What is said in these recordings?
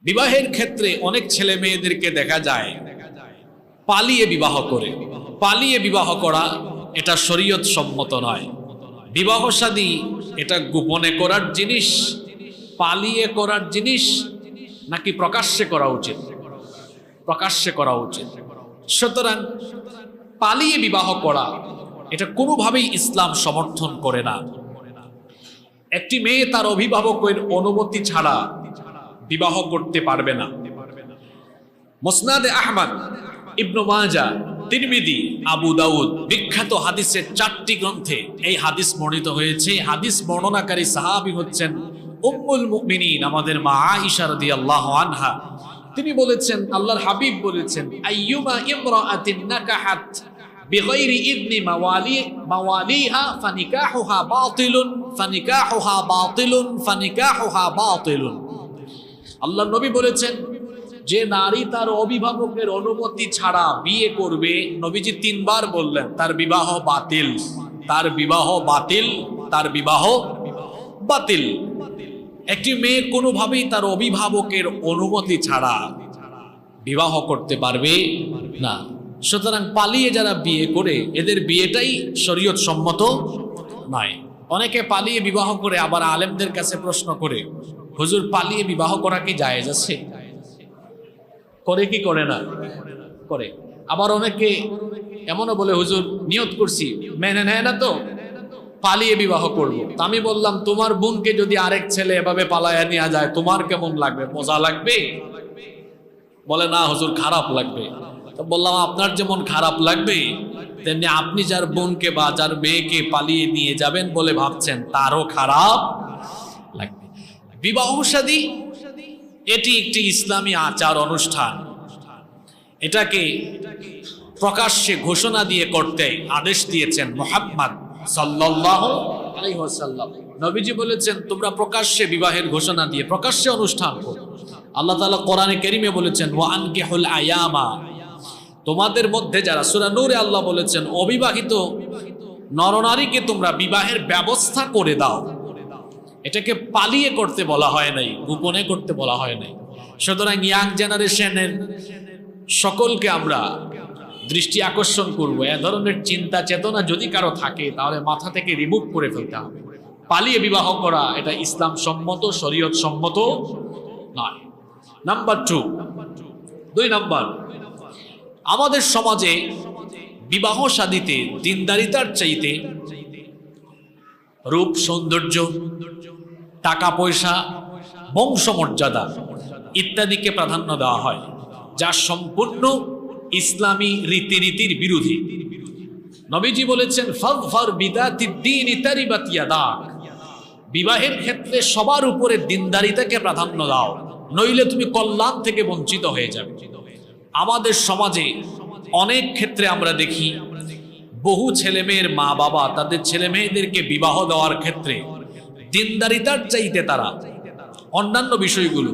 বিবাহের ক্ষেত্রে অনেক ছেলে মেয়েদেরকে দেখা যায় পালিয়ে বিবাহ করে। পালিয়ে বিবাহ করা এটা শরীয়ত সম্মত নয়। বিবাহ শাদী এটা গোপনে করার জিনিস, পালিয়ে করার জিনিস, নাকি প্রকাশ্যে করা উচিত? প্রকাশ্যে করা উচিত। সুতরাং পালিয়ে বিবাহ করা এটা কোনোভাবেই ইসলাম সমর্থন করে না। একটি মেয়ে তার অভিভাবকের অনুমতি ছাড়া বিবাহ করতে পারবে না। মুসনাদে আহমদ, ইবনে মাজাহ, তিরমিজি, আবু দাউদ বিখ্যাত হাদিসের 4টি গ্রন্থে এই হাদিস বর্ণিত হয়েছে। হাদিস বর্ণনাকারী সাহাবী হচ্ছেন উম্মুল মুমিনিন, আমাদের মা আয়েশা রাদিয়াল্লাহু আনহা। তিনি বলেছেন, আল্লাহর হাবিব বলেছেন, আইয়ুমা ইমরাআতিন নাকাহাত বিগাইরি ইযনি মাওয়ালিহা ফানিকাহুহা বাতিলুন ফানিকাহুহা বাতিলুন ফানিকাহুহা বাতিলুন। আল্লাহর নবী বলেছেন, যে নারী তার অভিভাবকের অনুমতি ছাড়া বিয়ে করবে, নবীজি 3 বার বললেন, তার বিবাহ বাতিল, তার বিবাহ বাতিল, তার বিবাহ বাতিল। একটি মেয়ে কোনোভাবেই তার অভিভাবকের অনুমতি ছাড়া বিবাহ করতে পারবে না। সুতরাং পালিয়ে যারা বিয়ে করে, এদের বিয়েটাই শরীয়ত সম্মত নয়। অনেকে পালিয়ে বিবাহ করে আবার আলেমদের কাছে প্রশ্ন করে, হুজুর পালিয়ে বিবাহ করা কি জায়েজ আছে? করে কি করে না? করে। আবার অনেকে এমনও বলে, হুজুর নিয়ত করছি, মেনে নেয় না তো, পালিয়ে বিবাহ করব। তা আমি বললাম, তোমার বোনকে যদি আরেক ছেলে এভাবে পালায়া নেওয়া যায়, তোমার কেমন লাগবে? মজা লাগবে? বলে না হুজুর, খারাপ লাগবে। তো বললাম, আপনার যেমন খারাপ লাগবে, তেমনি আপনি যার বোনকে বা যার মেয়েকে পালিয়ে নিয়ে যাবেন বলে ভাবছেন, তারও খারাপ লাগবে। বিবাহ শাদী এটি একটি ইসলামী আচার অনুষ্ঠান। এটাকে প্রকাশ্যে ঘোষণা দিয়ে করতে আদেশ দিয়েছেন মুহাম্মদ সাল্লাল্লাহু আলাইহি ওয়াসাল্লাম। নবীজি বলেছেন, তোমরা প্রকাশ্যে বিবাহের ঘোষণা দিয়ে প্রকাশ্যে অনুষ্ঠান করো। আল্লাহ তাআলা কোরআনে কারীমে বলেছেন, ওয়া আনকিহুল আয়ামা, তোমাদের মধ্যে যারা, সূরা নূরে আল্লাহ বলেছেন, অবিবাহিত নরনারীকে তোমরা বিবাহের ব্যবস্থা করে দাও। এটাকে পালিয়ে করতে বলা হয় নাই, গোপনে করতে বলা হয় নাই। সুতরাং ইয়াং জেনারেশনের সকলকে আমরা দৃষ্টি আকর্ষণ করব, এ ধরনের চিন্তা চেতনা যদি কারো থাকে, তাহলে মাথা থেকে রিমুভ করে ফেলতে হবে। পালিয়ে বিবাহ করা এটা ইসলাম সম্মত, শরীয়ত সম্মত নয়। নাম্বার 2 নাম্বার, আমাদের সমাজে বিবাহ শাদীতে দিনদারিতার চাইতে রূপ সৌন্দর্য, টাকা পয়সা, বংশমর্যাদা ইত্যাদিকে প্রাধান্য দেওয়া হয়, যা সম্পূর্ণ ইসলামী রীতিনীতির বিরোধী। নবীজি বলেছেন, ফাযফার বিদাতিদ দীন তারিবাত ইয়াদাক, বিবাহের ক্ষেত্রে সবার উপরে দিনদারিতাকে প্রাধান্য দাও, নইলে তুমি কল্যাণ থেকে বঞ্চিত হয়ে যাবে। আমাদের সমাজে অনেক ক্ষেত্রে আমরা দেখি, বহু ছেলেমেয়ের মা বাবা তাদের ছেলে মেয়েদেরকে বিবাহ দেওয়ার ক্ষেত্রে দিনদারিতার চাইতে তারা অন্যান্য বিষয়গুলো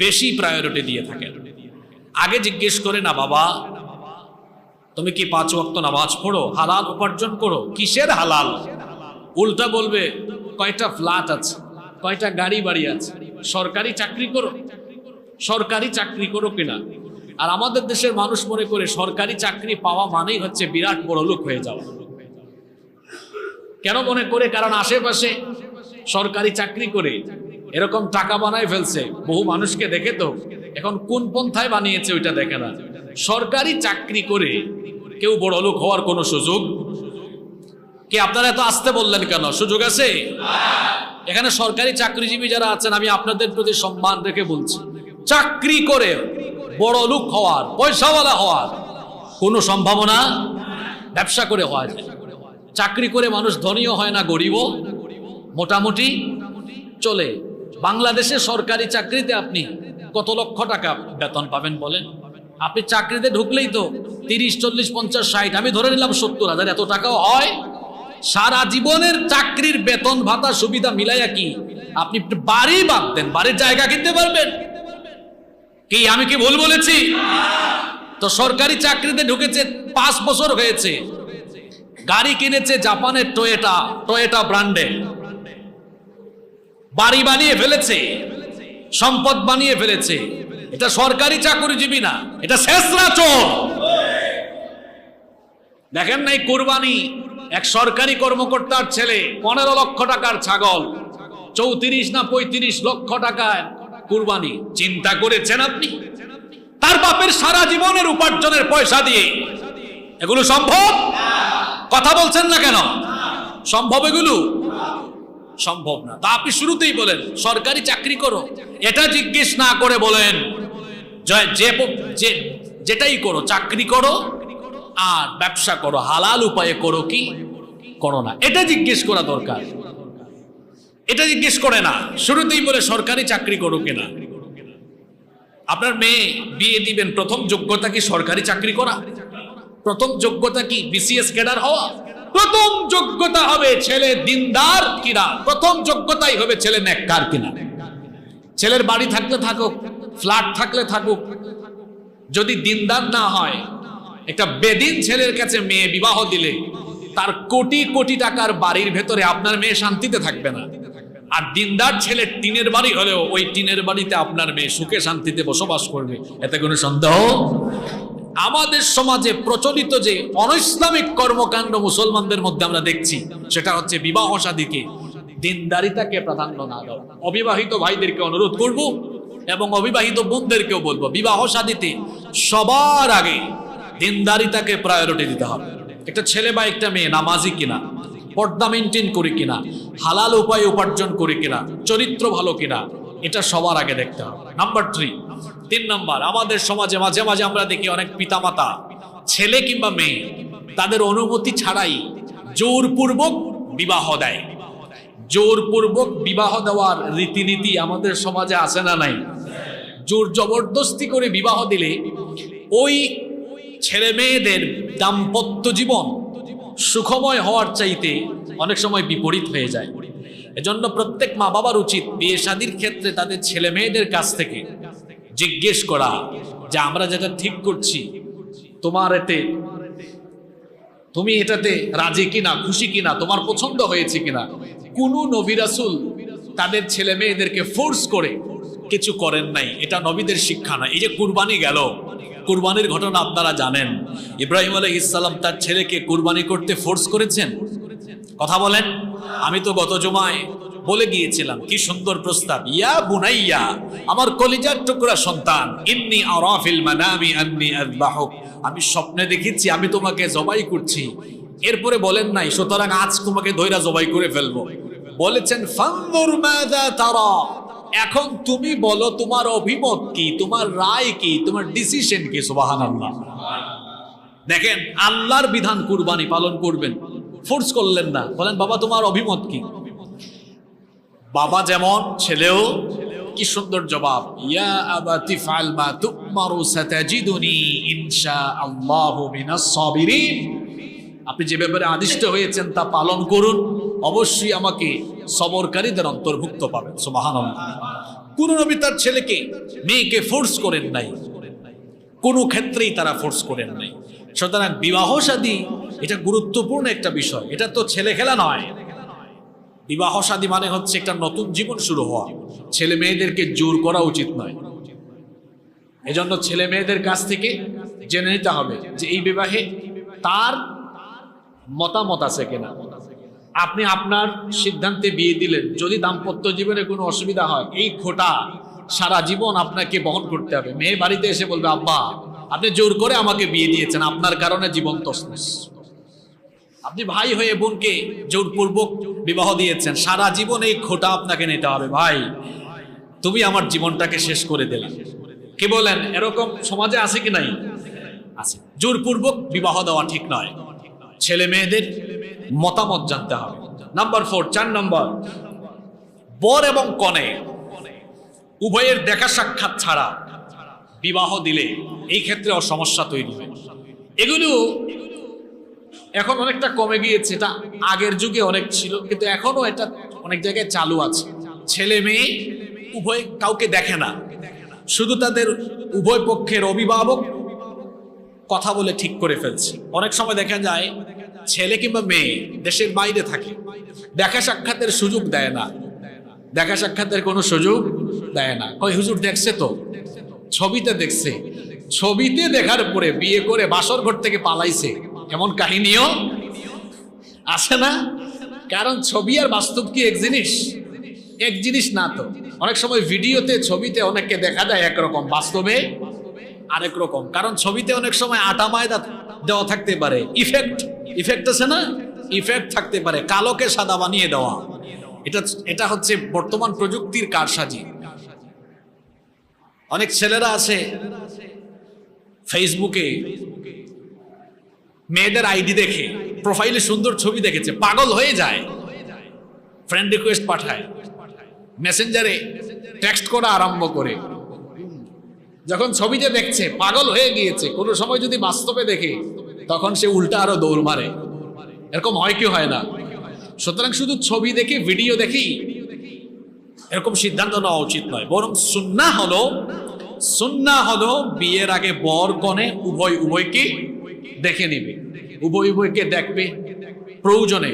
বেশি প্রায়োরিটি দিয়ে থাকেন। আগে জিজ্ঞেস করে না, বাবা তুমি কি 5 ওয়াক্ত নামাজ পড়ো, হালাল উপার্জন করো? কিসের হালাল? উল্টা বলবে, কয়টা ফ্ল্যাট আছে, কয়টা গাড়ি বাড়ি আছে, সরকারি চাকরি করো, সরকারি চাকরি করো কিনা। আর আমাদের দেশের মানুষ মনে করে সরকারি চাকরি পাওয়া মানেই হচ্ছে বিরাট বড় লোক হয়ে যাওয়া। কেন মনে করে? কারণ আশেপাশে সরকারি চাকরি করে এরকম টাকা বানায় ফেলছে বহু মানুষকে দেখে। তো এখন কোন পন্থায় বানিয়েছে ওইটা দেখে না। সরকারি চাকরি করে কেউ বড় লোক হওয়ার কোনো সুযোগ কি? আপনারা এত আসতে বললেন কেন? সুযোগ আছে এখানে। সরকারি চাকরিজীবী যারা আছেন, আমি আপনাদের প্রতি সম্মান রেখে বলছি, চাকরি করে বড় লোক হওয়ার, পয়সাওয়ালা হওয়ার কোনো সম্ভাবনা ব্যবসা করে হওয়া যায়। চাকরি করে মানুষ ধনীও হয় না, গরিবও মোটামুটি চলে। বাংলাদেশে সরকারি চাকরিতে আপনি কত লক্ষ টাকা বেতন পাবেন বলেন? আপনি চাকরিতে ঢুকলেই তো 30, 40, 50, 60, আমি ধরে নিলাম 70,000, এত টাকাও হয়। সারা জীবনের চাকরির বেতন ভাতা সুবিধা মিলাইয়া কি আপনি বাড়ি বাদ দেন, বাড়ির জায়গা কিনতে পারবেন কি? আমি কি ভুল বলেছি? তো সরকারি চাকরিতে ঢুকেছে, 5 বছর হয়েছে, গাড়ি কিনেছে জাপানের টয়োটা ব্র্যান্ডে, বাড়ি বানিয়ে ফেলেছে, সম্পদ বানিয়ে ফেলেছে। এটা সরকারি চাকরিজীবী না, এটা শেষরা চোর। দেখেন নাই কুরবানি, এক সরকারি কর্মকর্তার ছেলে 15 লক্ষ টাকার ছাগল, 34 না 35 লক্ষ টাকায় কুরবানি। চিন্তা করেছেন আপনি? তার বাপের সারা জীবনের উপার্জনের পয়সা দিয়ে এগুলো সম্ভব? কথা বলছেন না কেন? সম্ভব? এগুলো সম্ভব না। তা আপনি শুরুতেই বলেন সরকারি চাকরি করো, এটা জিজ্ঞেস না করে বলেন যেটাই করো, চাকরি করো আর ব্যবসা করো, হালাল উপায়ে করো কি করো না, এটা জিজ্ঞেস করা দরকার। এটা জিজ্ঞেস করে না, শুরুতেই বলে সরকারি চাকরি করো কিনা। আপনার মেয়ে বিয়ে দিবেন, প্রথম যোগ্যতা কি সরকারি চাকরি করা? প্রথম যোগ্যতা কি বিসিএস ক্যাডার হওয়া? প্রথম যোগ্যতা হবে ছেলে দিনদার কিনা, প্রথম যোগ্যতাই হবে ছেলে নেককার কিনা। ছেলের বাড়ি থাকলে থাকুক, ফ্ল্যাট থাকলে থাকুক, যদি দিনদার না হয়, একটা বেদিন ছেলের কাছে মেয়ে বিবাহ দিলে তার কোটি কোটি টাকার বাড়ির ভেতরে আপনার মেয়ে শান্তিতে থাকবে না। আর দিনদার ছেলে টিনের বাড়ি হলেও ওই টিনের বাড়িতে আপনার মেয়ে সুখে শান্তিতে বসবাস করবে, এতে কোনো সন্দেহ। আমাদের সমাজে প্রচলিত যে অনৈসলামিক কর্মকাণ্ড মুসলমানদের মধ্যে আমরা দেখছি, সেটা হচ্ছে বিবাহ শাদীকে দিনদারিতাকে প্রাধান্য না দেওয়া। অবিবাহিত ভাইদেরকে অনুরোধ করব এবং অবিবাহিত বোনদেরকেও বলবো, বিবাহ শাদীতে সবার আগে দিনদারিতাকে প্রায়োরিটি দিতে হবে। একটা ছেলে বা একটা মেয়ে নামাজি কিনা, পর্দা মেনটেন করে কিনা, হালাল উপায়ে উপার্জন করে কিনা, চরিত্র ভালো কিনা, এটা সবার আগে দেখতে হবে। নাম্বার 3 নাম্বার, আমাদের সমাজে মাঝে মাঝে আমরা দেখি অনেক পিতামাতা ছেলে কিংবা মেয়ে তাদের অনুমতি ছাড়াই জোরপূর্বক বিবাহ দেয়। জোরপূর্বক বিবাহ দেওয়ার রীতিনীতি আমাদের সমাজে আছে না নাই? জোর জবরদস্তি করে বিবাহ দিলে ওই ছেলে মেয়েদের দাম্পত্য জীবন সুখময় হওয়ার চাইতে অনেক সময় বিপরীত হয়ে যায়। এজন্য প্রত্যেক মা বাবার উচিত বিয়ে শাদীর ক্ষেত্রে তাদের ছেলে মেয়েদের কাছ থেকে জিজ্ঞেস করা যে আমরা যেটা ঠিক করছি, তুমি এটাতে রাজি কিনা, খুশি কিনা, তোমার পছন্দ হয়েছে কিনা। কোন নবী রাসূল তাদের ছেলে মেয়েদেরকে ফোর্স করে কিছু করেন নাই, এটা নবীদের শিক্ষা নয়। এই যে কুরবানি গেল, কুরবানির ঘটনা আপনারা জানেন। ইব্রাহিম আলাইহিস সালাম তার ছেলেকে কুরবানি করতে ফোর্স করেছেন? কথা বলেন। আমি তো গত জুমায় বলে গিয়েছিলাম কি সুন্দর প্রস্তাব, ইয়া বুনাইয়া, আমার কলিজার টুকরা সন্তান, ইন্নী আরা ফিল মানামি আন্নী আযবাহুক, আমি স্বপ্নে দেখেছি আমি তোমাকে জবাই করছি। এরপরে বলেন নাই সুতরাং আজ তোমাকে ধইরা জবাই করে ফেলবো, বলেছেন ফানজুর মাযা তারা, এখন তুমি বলো তোমার অভিমত কি, তোমার রায় কি, তোমার ডিসিশন কি। সুবহানাল্লাহ। দেখেন আল্লাহর বিধান কুরবানি পালন করবেন, ফোর্স করলেন না, বলেন বাবা তোমার অভিমত কি। বাবা যেমন, ছেলেও কি সুন্দর জবাব, ইয়া আবাতি ফাল মা তুমারু সাতাজিদুনি ইনশাআল্লাহু মিনাস সাবিরিন, আপনি যে ব্যাপারে আদিষ্ট হয়েছেন তা পালন করুন, অবশ্যই আমাকে সবরকারীদের অন্তর্ভুক্ত পাবেন। সুবহানাল্লাহ। কোন নবী তার ছেলেকে মেয়েকে ফোর্স করেন নাই, কোন ক্ষেত্রেই তারা ফোর্স করেন নাই। সুতরাং বিবাহ শাদী এটা গুরুত্বপূর্ণ একটা বিষয়, এটা তো ছেলে খেলা নয়। বিবাহ শাদী মানে হচ্ছে একটা নতুন জীবন শুরু হওয়া, ছেলে মেয়েদেরকে জোর করা উচিত নয়। এজন্য ছেলে মেয়েদের কাছ থেকে জেনে নিতে হবে যে এই বিবাহে তার মতামত আছে কিনা। আপনি আপনার সিদ্ধান্তে বিয়ে দিলেন, যদি দাম্পত্য জীবনে কোনো অসুবিধা হয় এই খোঁটা সারা জীবন আপনাকে বহন করতে হবে। মেয়ে বাড়িতে এসে বলবে আব্বা আপনি জোর করে আমাকে বিয়ে দিয়েছেন, আপনার কারণে জীবন তছনছ। আপনি ভাই হয়ে বোনকে জোরপূর্বক বিবাহ দিয়েছেন, সারা জীবন এই খোঁটা আপনাকে নিতে হবে। ভাই তুমি আমার জীবনটাকে শেষ করে দিলে। কি বলেন? এরকম সমাজে আছে কি নাই? আছে। জোরপূর্বক বিবাহ দেওয়া ঠিক নয়, ছেলে মেয়েদের মতামত জানতে হবে। নাম্বার 4 নম্বর, বর এবং কনে উভয়ের দেখা সাক্ষাৎ ছাড়া বিবাহ দিলে এই ক্ষেত্রে সমস্যা তৈরি হয়। এগুলো এখন অনেকটা কমে গিয়েছে, এটা আগের যুগে অনেক ছিল, কিন্তু এখনো এটা অনেক জায়গায় চালু আছে। ছেলে মেয়ে উভয় কাউকে দেখে না, শুধু তাদের উভয় পক্ষের অভিভাবক কথা বলে ঠিক করে ফেলছে। অনেক সময় দেখা যায় ছেলে কিংবা মেয়ে দেশের বাইরে থাকে, দেখা সাক্ষাতের সুযোগ দেয় না, দেখা সাক্ষাতের কোনো সুযোগ দেয় না। কই হুজুর দেখছে তো, ছবিতে দেখছে, ছবিতে দেখার পরে বিয়ে করে বাসর ঘর থেকে পালাইছে, এমন কাহিনীও আছে না? কারণ ছবি আর বাস্তব কি এক জিনিস? এক জিনিস না তো। অনেক সময় ভিডিওতে ছবিতে অনেককে দেখা যায় একরকম, বাস্তবে আরেক রকম। কারণ ছবিতে অনেক সময় আটা ময়দা দেওয়া থাকতে পারে, ইফেক্ট আছে না, ইফেক্ট থাকতে পারে, কালোকে সাদা বানিয়ে দেওয়া। এটা হচ্ছে বর্তমান প্রযুক্তির কারসাজি। অনেক ছেলেরা আছে ফেসবুকে মেয়েদের আইডি দেখে, প্রোফাইলে সুন্দর ছবি দেখেছে, পাগল হয়ে যায়, ফ্রেন্ড রিকোয়েস্ট পাঠায়, মেসেঞ্জারে টেক্সট করা আরম্ভ করে। যখন ছবিতে দেখছে পাগল হয়ে গিয়েছে, কোনো সময় যদি বাস্তবে দেখে তখন সে উল্টা আরো দৌড় মারে। এরকম হয় কি হয় না? সুতরাং শুধু ছবি দেখে, ভিডিও দেখেই এরকম সিদ্ধান্ত নেওয়া উচিত নয়। বরং সুন্নাহ হলো বিয়ের আগে বর কনে উভয়কে দেখে নেবে, উভয়কে দেখবে, প্রয়োজনে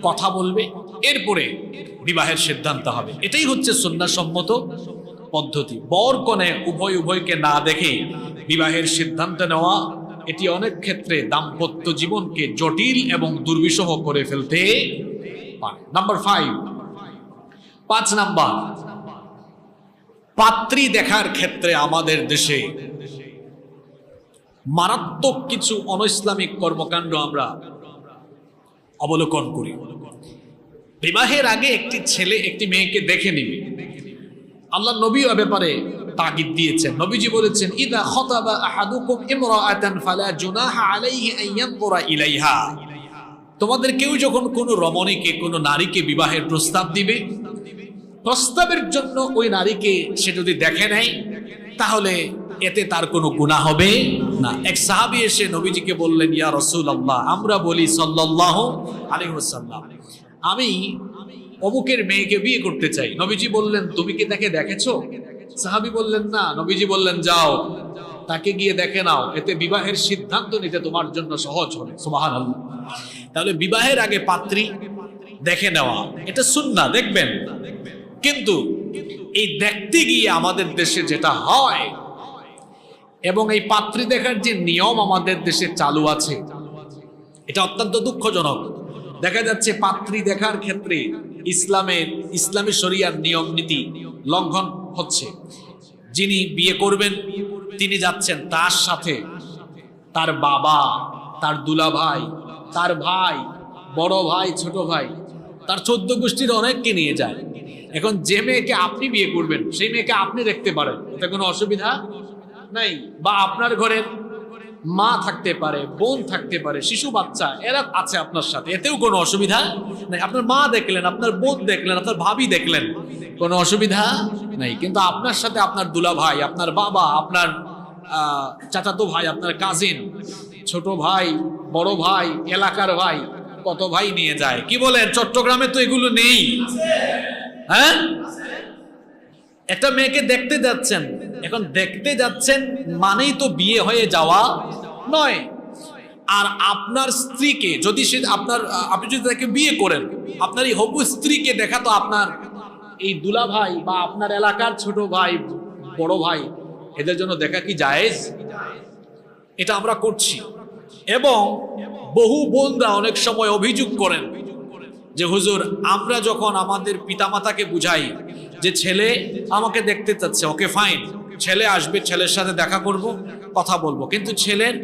কথা বলবে, এরপরে বিবাহের সিদ্ধান্ত হবে। এটাই হচ্ছে সুন্নাহসম্মত পদ্ধতি। বর কনে উভয়কে না দেখে বিবাহের সিদ্ধান্ত নেওয়া, এটি অনেক ক্ষেত্রে দাম্পত্য জীবনকে জটিল এবং দুর্বিষহ করে ফেলতে পারে। নাম্বার 5 নাম্বার, পাত্রী দেখার ক্ষেত্রে আমাদের দেশে মারাত্মক কিছু অনৈসলামিক কর্মকাণ্ড আমরা অবলোকন করি। বিবাহের আগে একটি ছেলে একটি মেয়েকে দেখে নিবে। আল্লাহ নবী এ ব্যাপারে তাগিদ দিয়েছেন। নবীজি বলেছেন, ইদা খাতাবা আহাদুকুম ইমরাআতান ফালা জুনাহা আলাইহি আন ইয়ানজুরা ইলাইহা। তোমাদের কেউ যখন কোনো রমণীকে, কোনো নারীকে বিবাহের প্রস্তাব দিবে, প্রস্তাবের জন্য ওই নারীকে সে যদি দেখে নেয় তাহলে এতে তার কোনো গুনাহ হবে না। এক সাহাবী এসে নবীজিকে বললেন, ইয়া রাসূলুল্লাহ, আমরা বলি সাল্লাল্লাহু আলাইহি ওয়াসাল্লাম, আমি অমুকের মেয়েকে বিয়ে করতে চাই। নবীজি বললেন, তুমি কি তাকে দেখেছো? সাহাবী বললেন, না। নবীজি বললেন, যাও তাকে গিয়ে দেখে নাও, এতে বিবাহের সিদ্ধান্ত নিতে তোমার জন্য সহজ হবে। সুবহানাল্লাহ। তাহলে বিবাহের আগে পাত্রী দেখে নেওয়া এটা সুন্নাহ, দেখবেন। কিন্তু এই দেখতে গিয়ে আমাদের দেশে যেটা হয়, এবং এই পাত্রী দেখার যে নিয়ম আমাদের দেশে চালু আছে, এটা অত্যন্ত দুঃখজনক। দেখা যাচ্ছে পাত্রী দেখার ক্ষেত্রে ইসলামী শরিয়ার নিয়ম নীতি লঙ্ঘন হচ্ছে। যিনি বিয়ে করবেন তিনি যাচ্ছেন, তার সাথে তার বাবা, তার দুলাভাই, তার ভাই, বড় ভাই, ছোট ভাই, তার 14 গোষ্ঠীর অনেককে নিয়ে যায়। এখন যে মেয়েকে আপনি বিয়ে করবেন সেই মেয়েকে আপনি দেখতে পারেন, এতে কোনো অসুবিধা নাই। বা আপনার ঘরের মা থাকতে পারে, বোন থাকতে পারে, শিশু বাচ্চা, এরা আছে আপনার সাথে, এতেও কোনো অসুবিধা নাই। আপনার মা দেখলেন, আপনার বোন দেখলেন, আপনার ভাবি দেখলেন, কোনো অসুবিধা নাই। কিন্তু আপনার সাথে আপনার দুলা ভাই, আপনার বাবা, আপনার চাচাতো ভাই, আপনার কাজিন, ছোট ভাই, বড় ভাই, এলাকার ভাই, কত ভাই নিয়ে যায়। কি বলেন, চট্টগ্রামে তো এগুলো নেই? হ্যাঁ, একটা মেয়েকে দেখতে যাচ্ছেন, এখন দেখতে যাচ্ছেন মানেই তো বিয়ে হয়ে যাওয়া নয়। আর আপনার স্ত্রীকে যদি আপনি যদি তাকে বিয়ে করেন, আপনার এই হবু স্ত্রীকে দেখা তো আপনার এই দুলা ভাই বা আপনার এলাকার ছোট ভাই, বড় ভাই, এদের জন্য দেখা কি জায়েজ? এটা আমরা করছি। এবং বহু বোনরা অনেক সময় অভিযোগ করেন যে, হুজুর, আমরা যখন আমাদের পিতামাতাকে বুঝাই যে ছেলে আমাকে দেখতে চাচ্ছে, ওকে ফাইন, ছেলে আসবে, ছেলের সাথে দেখা করব, কথা বলবো, কিন্তু ছেলের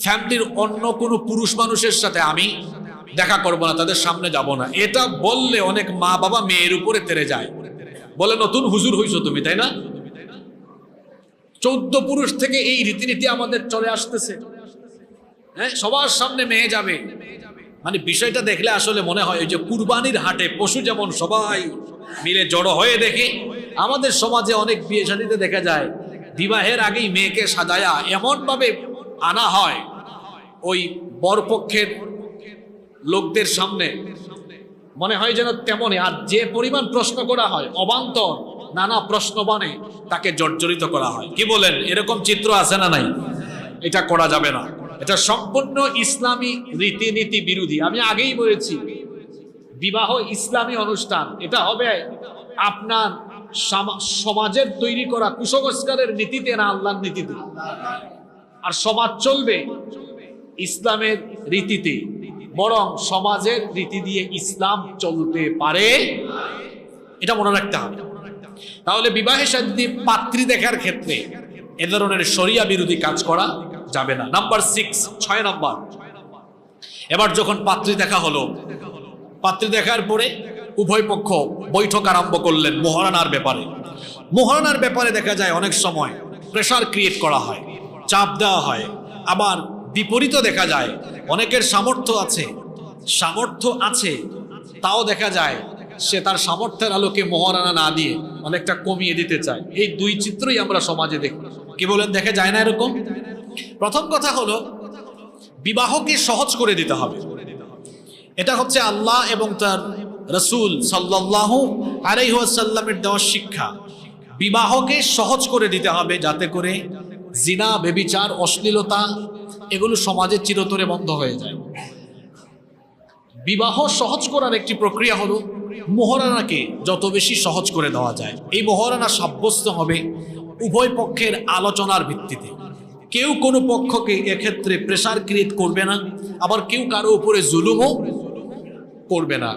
ফ্যামিলির অন্য কোনো পুরুষ মানুষের সাথে আমি দেখা করব না, তাদের সামনে যাব না। এটা বললে অনেক মা বাবা মেয়ের উপরে তেড়ে যায়, বলে নতুন হুজুর হইছো তুমি, তাই না? 14 পুরুষ থেকে এই রীতিনীতি আমাদের চলে আসতেছে। হ্যাঁ, সবার সামনে মেয়ে যাবে, মানে বিষয়টা দেখলে আসলে মনে হয় ওই যে কুরবানির হাটে পশু যেমন সবাই মিলে জড়ো হয়ে দেখে, আমাদের সমাজে অনেক বিয়ে শাদীতে দেখা যায় বিবাহের আগেই মেয়েকে সাজায়া এমন ভাবে আনা হয় ওই বরপক্ষের লোকদের সামনে, মনে হয় যেন তেমনই। আর যে পরিমাণ প্রশ্ন করা হয়, অবান্তর নানা প্রশ্ন বানে তাকে জর্জরিত করা হয়। কি বলেন, এরকম চিত্র আছে না নাই? এটা করা যাবে না, এটা সম্পূর্ণ ইসলামী রীতিনীতি বিরোধী। আমি আগেই বলেছি, বিবাহ ইসলামী অনুষ্ঠান, এটা হবে আপনার সমাজের তৈরি করা কুসংস্কারের নীতিতে না আল্লাহর নীতিতে? আর সমাজ চলবে ইসলামের রীতিতে, বরং সমাজের রীতি দিয়ে ইসলাম চলতে পারে, এটা মনে রাখতে হবে। তাহলে বিবাহের সাথে পাত্রী দেখার ক্ষেত্রে এ ধরনের শরিয়া বিরোধী কাজ করা যাবে না। নাম্বার 6 নম্বর, এবার যখন পাত্রী দেখা হলো, পাত্রী দেখার পরে উভয় পক্ষ বৈঠক আরম্ভ করলেন মোহরানার ব্যাপারে। মোহরানার ব্যাপারে দেখা যায় অনেক সময় প্রেসার ক্রিয়েট করা হয়, চাপ দেওয়া হয়। আবার বিপরীত দেখা যায় অনেকের সামর্থ্য আছে তাও দেখা যায় সে তার সামর্থ্যের আলোকে মোহরানা না দিয়ে অনেকটা কমিয়ে দিতে চায়। এই দুই চিত্রই আমরা সমাজে দেখি। কি বলেন, দেখা যায় না এরকম? প্রথম কথা হলো বিবাহকে সহজ করে দিতে হবে। এটা হচ্ছে আল্লাহ এবং তার রাসূল সাল্লাল্লাহু আলাইহি ওয়াসাল্লামের দেওয়া শিক্ষা। বিবাহকে সহজ করে দিতে হবে যাতে করে জিনা, ব্যভিচার, অশ্লীলতা এগুলো সমাজে চিরতরে বন্ধ হয়ে যায়। বিবাহ সহজ করার একটি প্রক্রিয়া হলো মোহরানাকে যত বেশি সহজ করে দেওয়া যায়। এই মোহরানা সাব্যস্ত হবে উভয় পক্ষের আলোচনার ভিত্তিতে। কেউ কোনো পক্ষকে এক্ষেত্রে প্রেসার ক্রিয়েট করবে না, আবার কেউ কারো উপরে জুলুমও করবে না।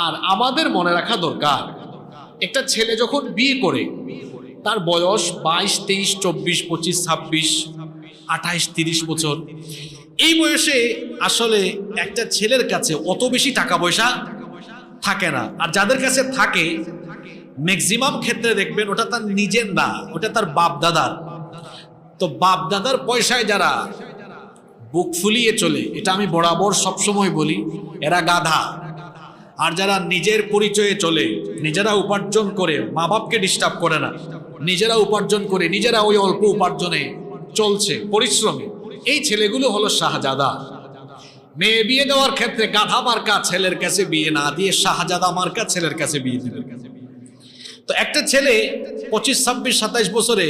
আর আমাদের মনে রাখা দরকার, একটা ছেলে যখন বিয়ে করে তার বয়স 22, 23, 24, 25, 26, 28, 30 বছর, এই বয়সে আসলে একটা ছেলের কাছে অত বেশি টাকা পয়সা থাকে না। আর যাদের কাছে থাকে ম্যাক্সিমাম ক্ষেত্রে দেখবেন ওটা তার নিজের না, ওটা তার বাপ দাদার। তো বাপ দাদার পয়সায় যারা বুক ফুলিয়ে চলে, এটা আমি বরাবর সবসময় বলি, এরা গাধা। আর যারা নিজের পরিচয়ে চলে, নিজেরা উপার্জন করে, মা বাপকে ডিস্টার্ব করে না, নিজেরা উপার্জন করে, নিজেরা ওই অল্প উপার্জনে চলছে পরিশ্রমে, এই ছেলেগুলো হলো শাহজাদা। মেয়ে বিয়ে দেওয়ার ক্ষেত্রে গাধা মার্কা ছেলের কাছে বিয়ে না দিয়ে শাহজাদা মার্কা ছেলের কাছে বিয়ে দিবে। তো একটা ছেলে 25, 26, 27 বছরে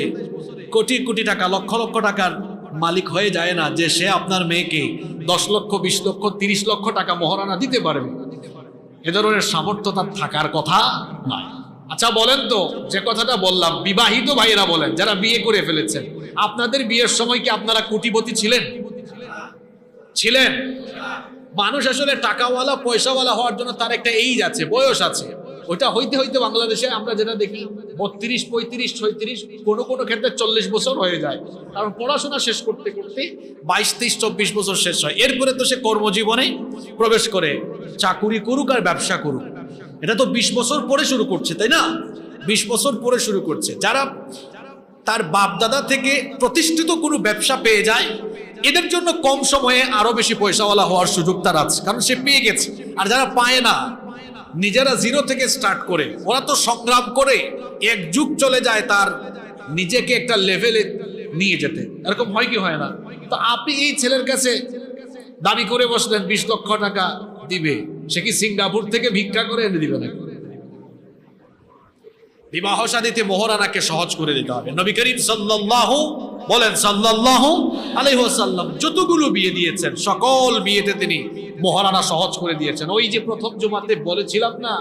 কোটি কোটি টাকা, লক্ষ লক্ষ টাকার মালিক হয়ে যায় না যে সে আপনার মেয়েকে 10 লক্ষ, 20 লক্ষ, 30 লক্ষ টাকা মোহরানা দিতে পারবে। এ ধরনের সামর্থ্য তার থাকার কথা নয়। আচ্ছা বলেন তো, যে কথাটা বললাম, বিবাহিত ভাইয়েরা বলেন, যারা বিয়ে করে ফেলেছেন, আপনাদের বিয়ের সময় কি আপনারা কোটিপতি ছিলেন? মানুষ আসলে টাকাওয়ালা, পয়সাওয়ালা হওয়ার জন্য তার একটা এইজ আছে, বয়স আছে। ওইটা হইতে হইতে বাংলাদেশে আমরা যেটা দেখি 32, 35, 36, কোনো ক্ষেত্রে 40 বছর হয়ে যায়। কারণ পড়াশোনা শেষ করতে করতে 22, 23, 24 বছর শেষ হয়। এরপরে তো সে কর্মজীবনে প্রবেশ করে, চাকুরি করুক আর ব্যবসা করুক। এটা তো 20 বছর পরে শুরু করছে, তাই না? 20 বছর পরে শুরু করছে। যারা তার বাপ দাদা থেকে প্রতিষ্ঠিত কোনো ব্যবসা পেয়ে যায়, এদের জন্য কম সময়ে আরো বেশি পয়সাওয়ালা হওয়ার সুযোগ তার আছে, কারণ সে পেয়ে গেছে। আর যারা পায় না, নিজেরা জিরো থেকে স্টার্ট করে, ওরা তো সংগ্রাম করে এক যুগ চলে যায় তার নিজেকে একটা লেভেলে নিয়ে যেতে। এরকম হয় কি হয় না? তো আপনি এই ছেলের কাছে দাবি করে বসলেন 20 লক্ষ টাকা দিবে, সে কি সিঙ্গাপুর থেকে ভিক্ষা করে এনে দিবে না? বিবাহ শাদীতে মোহরানাকে সহজ করে দিতে হবে। নবী করিম সাল্লাল্লাহু আলাইহি ওয়াসাল্লাম যতগুলো বিয়ে দিয়েছেন, সকল বিয়েতে তিনি মোহরানা সহজ করে দিয়েছেন। ওই যে প্রথম জুমাতে বলেছিলাম না,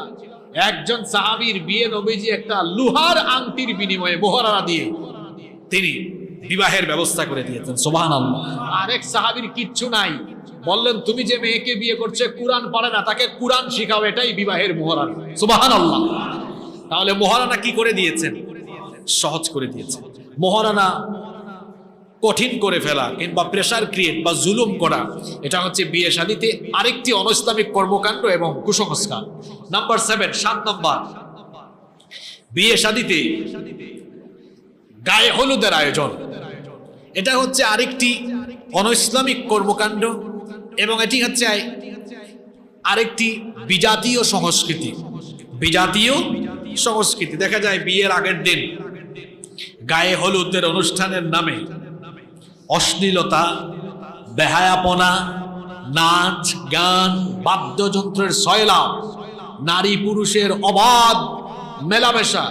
একজন সাহাবীর বিয়ে নবীজি একটা লোহার আংটির বিনিময়ে মোহরানা দিয়ে তিনি বিবাহের ব্যবস্থা করে দিয়েছেন। সুবহানাল্লাহ। আরেক সাহাবীর কিচ্ছু নাই, বললেন তুমি যে মেয়েকে বিয়ে করছে কুরআন পারে না, তাকে কুরআন শিখাও, এটাই বিবাহের মোহরানা। সুবহানাল্লাহ। তাহলে মোহরানা কি করে দিয়েছেন? সহজ করে দিয়েছেন। মোহরানা কঠিন করে ফেলা কিংবা প্রেসার ক্রিয়েট বা জুলুম করা, এটা হচ্ছে বিয়ে শাদীতে আরেকটি অনৈসলামিক কর্মকাণ্ড এবং কুসংস্কার। নাম্বার 7 নম্বর, বিয়ে শাদীতে গায়ে হলুদের আয়োজন। এটা হচ্ছে আরেকটি অনৈসলামিক কর্মকাণ্ড এবং এটি হচ্ছে আরেকটি বিজাতীয় সংস্কৃতি। দেখা যায় বিয়ের আগের দিন গায়ে হলুদের অনুষ্ঠানের নামে অশ্লীলতা, বেহায়াপনা, নাচ গান, বাদ্যযন্ত্রের সয়লাব, নারী পুরুষের অবাধ মেলামেশা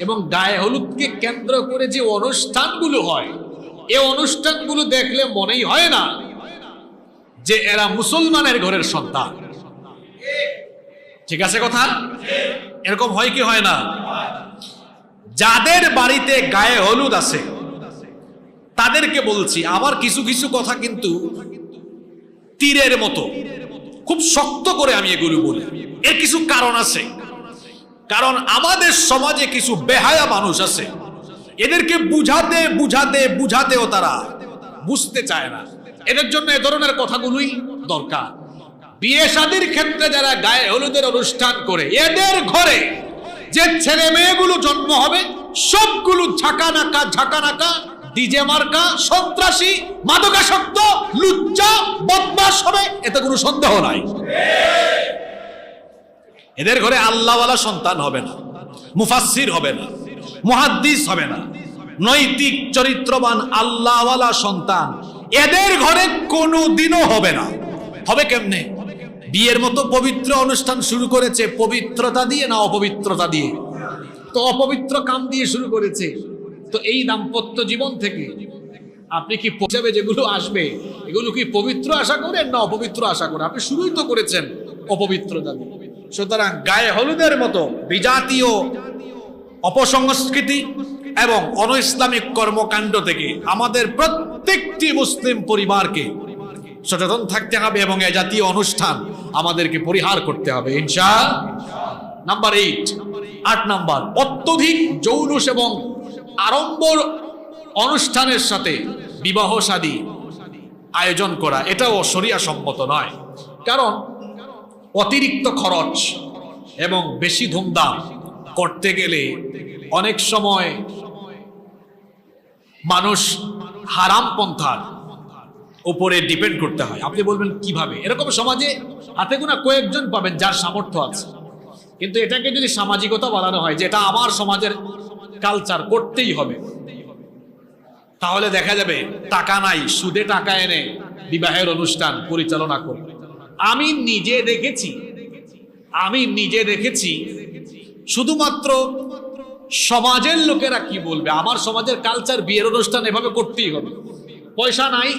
এবং গায়ে হলুদকে কেন্দ্র করে যে অনুষ্ঠানগুলো হয়, এই অনুষ্ঠানগুলো দেখলে মনেই হয় না যে এরা মুসলমানের ঘরের সন্তান। ঠিক আছে কথা? এরকম হয় কি হয় না? যাদের বাড়িতে গায়ে হলুদ আছে তাদেরকে বলছি, আবার কিছু কিছু কথা কিন্তু তীরের মতো খুব শক্ত করে আমি এগুলো বলি। এর কিছু কারণ আছে, কারণ আমাদের সমাজে কিছু বেহায়া মানুষ আছে, এদেরকে বুঝাতে বুঝাতে বুঝাতেও তারা বুঝতে চায় না। এদের জন্য এ ধরনের কথাগুলোই দরকার। বিয়ে শাদীর ক্ষেত্রে যারা গায়ে হলুদের অনুষ্ঠান করে, এদের ঘরে যে ছেলে মেয়েগুলো জন্ম হবে সবগুলো ঝাঁকানাকা ডিজে মার্কা, সন্ত্রাসী, মাদকাসক্ত, লুচ্চা, বদমাশ হবে, এতে কোনো সন্দেহ নাই। এদের ঘরে আল্লাহওয়ালা সন্তান হবে না, মুফাসসির হবে না, মুহাদ্দিস হবে না, নৈতিক চরিত্রবান আল্লাহওয়ালা সন্তান এদের ঘরে কোনোদিনও হবে না। হবে কেমনে? বিয়ের মতো পবিত্র অনুষ্ঠান শুরু করেছে পবিত্রতা দিয়ে না অপবিত্রতা দিয়ে? তো অপবিত্র কাম দিয়ে শুরু করেছে। তো এই দাম্পত্য জীবন থেকে আপনি কি হিসাবে যেগুলো আসবে এগুলো কি পবিত্র আশা করেন না অপবিত্র আশা করেন? আপনি শুরুই তো করেছেন অপবিত্রতা দিয়ে। সুতরাং গায়ে হলুদের মতো বিজাতীয় অপসংস্কৃতি এবং অনইসলামিক কর্মকাণ্ড থেকে আমাদের প্রত্যেকটি মুসলিম পরিবারকে সচেতন থাকতে হবে এবং এ জাতীয় অনুষ্ঠান আমাদেরকে পরিহার করতে হবে ইনশাআল্লাহ। নাম্বার 8 নাম্বার, অত্যধিক জৌলুস এবং আড়ম্বর অনুষ্ঠানের সাথে বিবাহ শাদী আয়োজন করা, এটাও শরিয়া সম্মত নয়। কারণ অতিরিক্ত খরচ এবং বেশি ধুমধাম করতে গেলে অনেক সময় মানুষ হারাম পন্থার উপরে ডিপেন্ড করতে হয়। আপনি বলবেন কিভাবে? এরকম সমাজে হাতে গোনা কয়েকজন পাবেন যার সামর্থ্য আছে, কিন্তু এটাকে যদি সামাজিকতা বানানো হয় যে এটা আমার সমাজের কালচার, করতেই হবে, তাহলে দেখা যাবে টাকা নাই, সুদে টাকা এনে বিবাহের অনুষ্ঠান পরিচালনা করবে। আমি নিজে দেখেছি শুধুমাত্র সমাজের লোকেরা কি বলবে, আমার সমাজের কালচার বিয়ের অনুষ্ঠান এভাবে করতেই হবে। পয়সা নাই,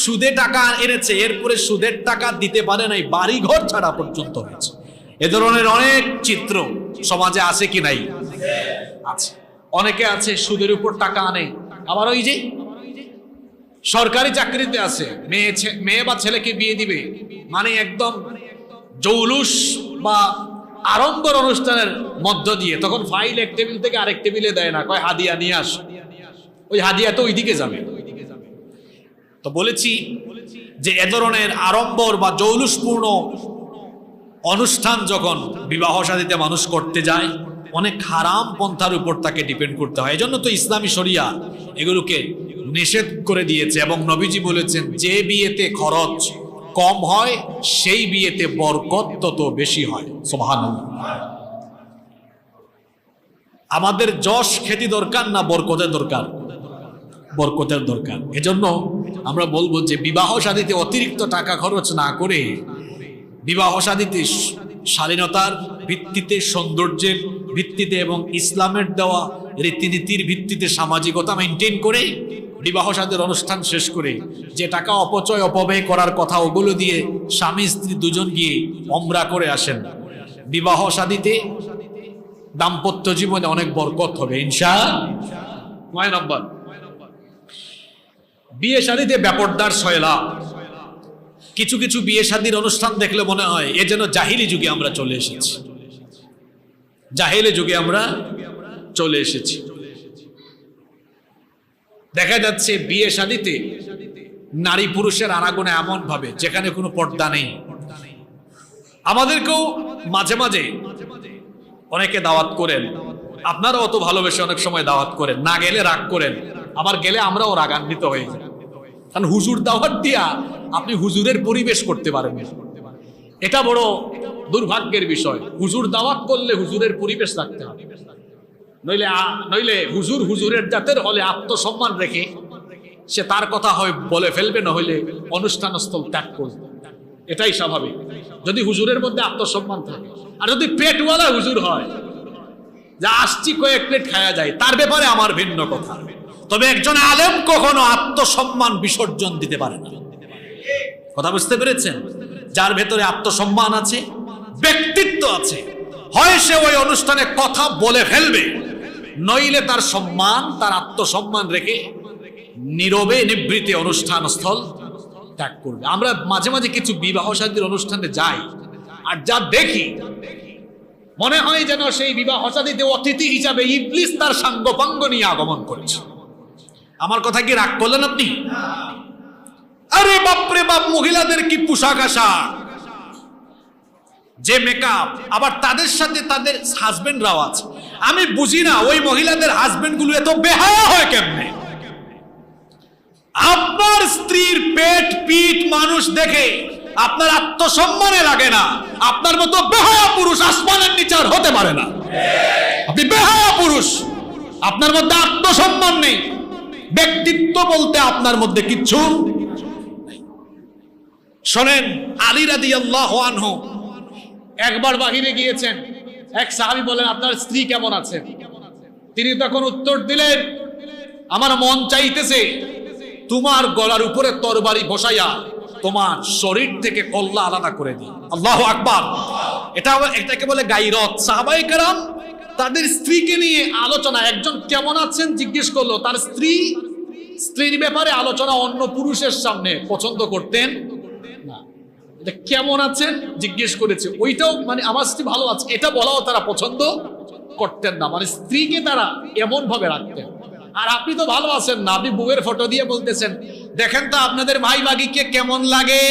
সুদে টাকা এনেছে, এরপরে সুদের টাকা দিতে পারে নাই, বাড়ি ঘর ছাড়া পর্যন্ত হয়েছে। এ ধরনের অনেক চিত্র সমাজে আছে কি নাই? আছে। অনেকে আছে সুদের উপর টাকা আনে, আবার ওই যে সরকারি চাকরিতে আছে, মেয়ে বা ছেলেকে বিয়ে দিবে মানে একদম জৌলুস বা আড়ম্বর অনুষ্ঠানের মধ্য দিয়ে, তখন ফাইল এক টেবিল থেকে আরেক টেবিলে দেয় না, কয় হাদিয়া নিয়ে আস, ওই হাদিয়া তো ওইদিকে যাবে। তো বলেছি যে এ ধরনের আড়ম্বর বা জৌলুসপূর্ণ অনুষ্ঠান যখন বিবাহ শাদীতে মানুষ করতে যায় অনেক হারাম পন্থার উপর তাকে ডিপেন্ড করতে হয়। এজন্য তো ইসলামী শরিয়া এগুলোকে নিষেধ করে দিয়েছে এবং নবীজি বলেছেন যে বিয়েতে খরচ কম হয় সেই বিয়েতে বরকত তত বেশি হয়। সুবহানাল্লাহ। আমাদের যশ খ্যাতি দরকার না বরকতের দরকার? বরকতের দরকার। এজন্য আমরা বলবো যে বিবাহ শাদীতে অতিরিক্ত টাকা খরচ না করে বিবাহ শাদীতে শালীনতার ভিত্তিতে, সৌন্দর্যের ভিত্তিতে এবং ইসলামের দেওয়া রীতিনীতির ভিত্তিতে সামাজিকতা মেনটেন করে বিবাহ শাদীর অনুষ্ঠান শেষ করে যে টাকা অপচয় অপব্যয় করার কথা ওগুলো দিয়ে স্বামী স্ত্রী দুজন গিয়ে ওমরা করে আসেন। বিবাহ শাদীতে দাম্পত্য জীবনে অনেক বরকত হবে ইনশাআল্লাহ। 9 নম্বর, বিয়ে শাদীতে বেপরদার সয়লা। কিছু কিছু বিয়ে শাদীর অনুষ্ঠান দেখলে মনে হয় এ যেন জাহিলি যুগে আমরা চলে এসেছি, জাহিলি যুগে আমরা চলে এসেছি। দেখা যাচ্ছে বিয়ে শাদীতে নারী পুরুষের আনাগোনা এমন ভাবে যেখানে কোনো পর্দা নেই। আমাদেরকেও মাঝে মাঝে অনেকে দাওয়াত করেন, আপনারাও অত ভালোবেসে অনেক সময় দাওয়াত করেন, না গেলে রাগ করেন, আবার গেলে আমরাও রাগান্বিত হয়ে যাই। কারণ হুজুর দাওয়াত দিয়া আপনি হুজুরের পরিবেশ করতে পারেন, এটা বড় দুর্ভাগ্যের বিষয়। হুজুর দাওয়াত করলে হুজুরের পরিবেশ রাখতে হবে, নইলে হুজুর হুজুরের জাতের হলে আত্মসম্মান রেখে সে তার কথা হয় বলে ফেলবে, না হইলে অনুষ্ঠানস্থল ত্যাগ করবে, এটাই স্বাভাবিক যদি হুজুরের মধ্যে আত্মসম্মান থাকে। আর যদি পেটওয়ালা হুজুর হয় যা আসছি কয়েক প্লেট খাওয়া যায়, তার ব্যাপারে আমার ভিন্ন কথা। তবে একজন আলেম কখনো আত্মসম্মান বিসর্জন দিতে পারে না। কথা বুঝতে পেরেছেন? যার ভেতরে আত্মসম্মান আছে, ব্যক্তিত্ব আছে, হয় সে ওই অনুষ্ঠানে কথা বলে ফেলবে, নইলে তার সম্মান, তার আত্মসম্মান রেখে নীরবে নিবৃত্তে অনুষ্ঠান স্থল ত্যাগ করবে। আমরা মাঝে মাঝে কিছু বিবাহ শাদীর অনুষ্ঠানে যাই, আর যা দেখি মনে হয় যেন সেই বিবাহ শাদীতে অতিথি হিসাবে ইবলিস তার সাঙ্গপাঙ্গ নিয়ে আগমন করেছে। আমার কথা কি রাগ করলেন আপনি? আরে বাপরে বাপ, মহিলাদের কি পোশাক আশাক, যে মেকআপ, আবার তাদের সাথে তাদের হাজবেন্ডরাও আছে। আমি বুঝি না ওই মহিলাদের হাজবেন্ড গুলো এত বেহায়া হয় কেমনে। আপনার স্ত্রীর পেট পিঠ মানুষ দেখে আপনার আত্মসম্মানে লাগে না। আপনার মতো বেহায়া পুরুষ আসমানের নিচে আর হতে পারে না। আপনি বেহায়া পুরুষ, আপনার মধ্যে আত্মসম্মান নেই, ব্যক্তিত্ব বলতে আপনার মধ্যে কিচ্ছু। শোনেন, আলী রাদিয়াল্লাহু আনহু একবার বাহিরে গিয়েছেন। এক সাহাবী বলেন, আপনার স্ত্রী কেমন আছেন? তিনি তখন উত্তর দিলেন, আমার মন চাইতেছে তোমার গলার উপরে তরবারি বসাইয়া তোমার শরীর থেকে কল্লা আলাদা করে দিই। আল্লাহু আকবার। এটাকে বলে গায়রত। সাহাবায়ে কেরাম তাদের স্ত্রীকে নিয়ে আলোচনা, একজন কেমন আছেন জিজ্ঞেস করলো, তার স্ত্রীর ব্যাপারে আলোচনা অন্য পুরুষের সামনে পছন্দ করতেন না। কেমন আছেন জিজ্ঞেস করেছে, ওইটাও মানে আমার স্ত্রী ভালো আছে এটা বলাও তারা পছন্দ করতেন না। মানে স্ত্রীকে তারা এমন ভাবে রাখতেন। আর আপনি তো ভালো আছেন না, আপনি বউয়ের ফটো দিয়ে বলতেছেন, দেখেন তো আপনাদের ভাই ভাগিকে কেমন লাগে।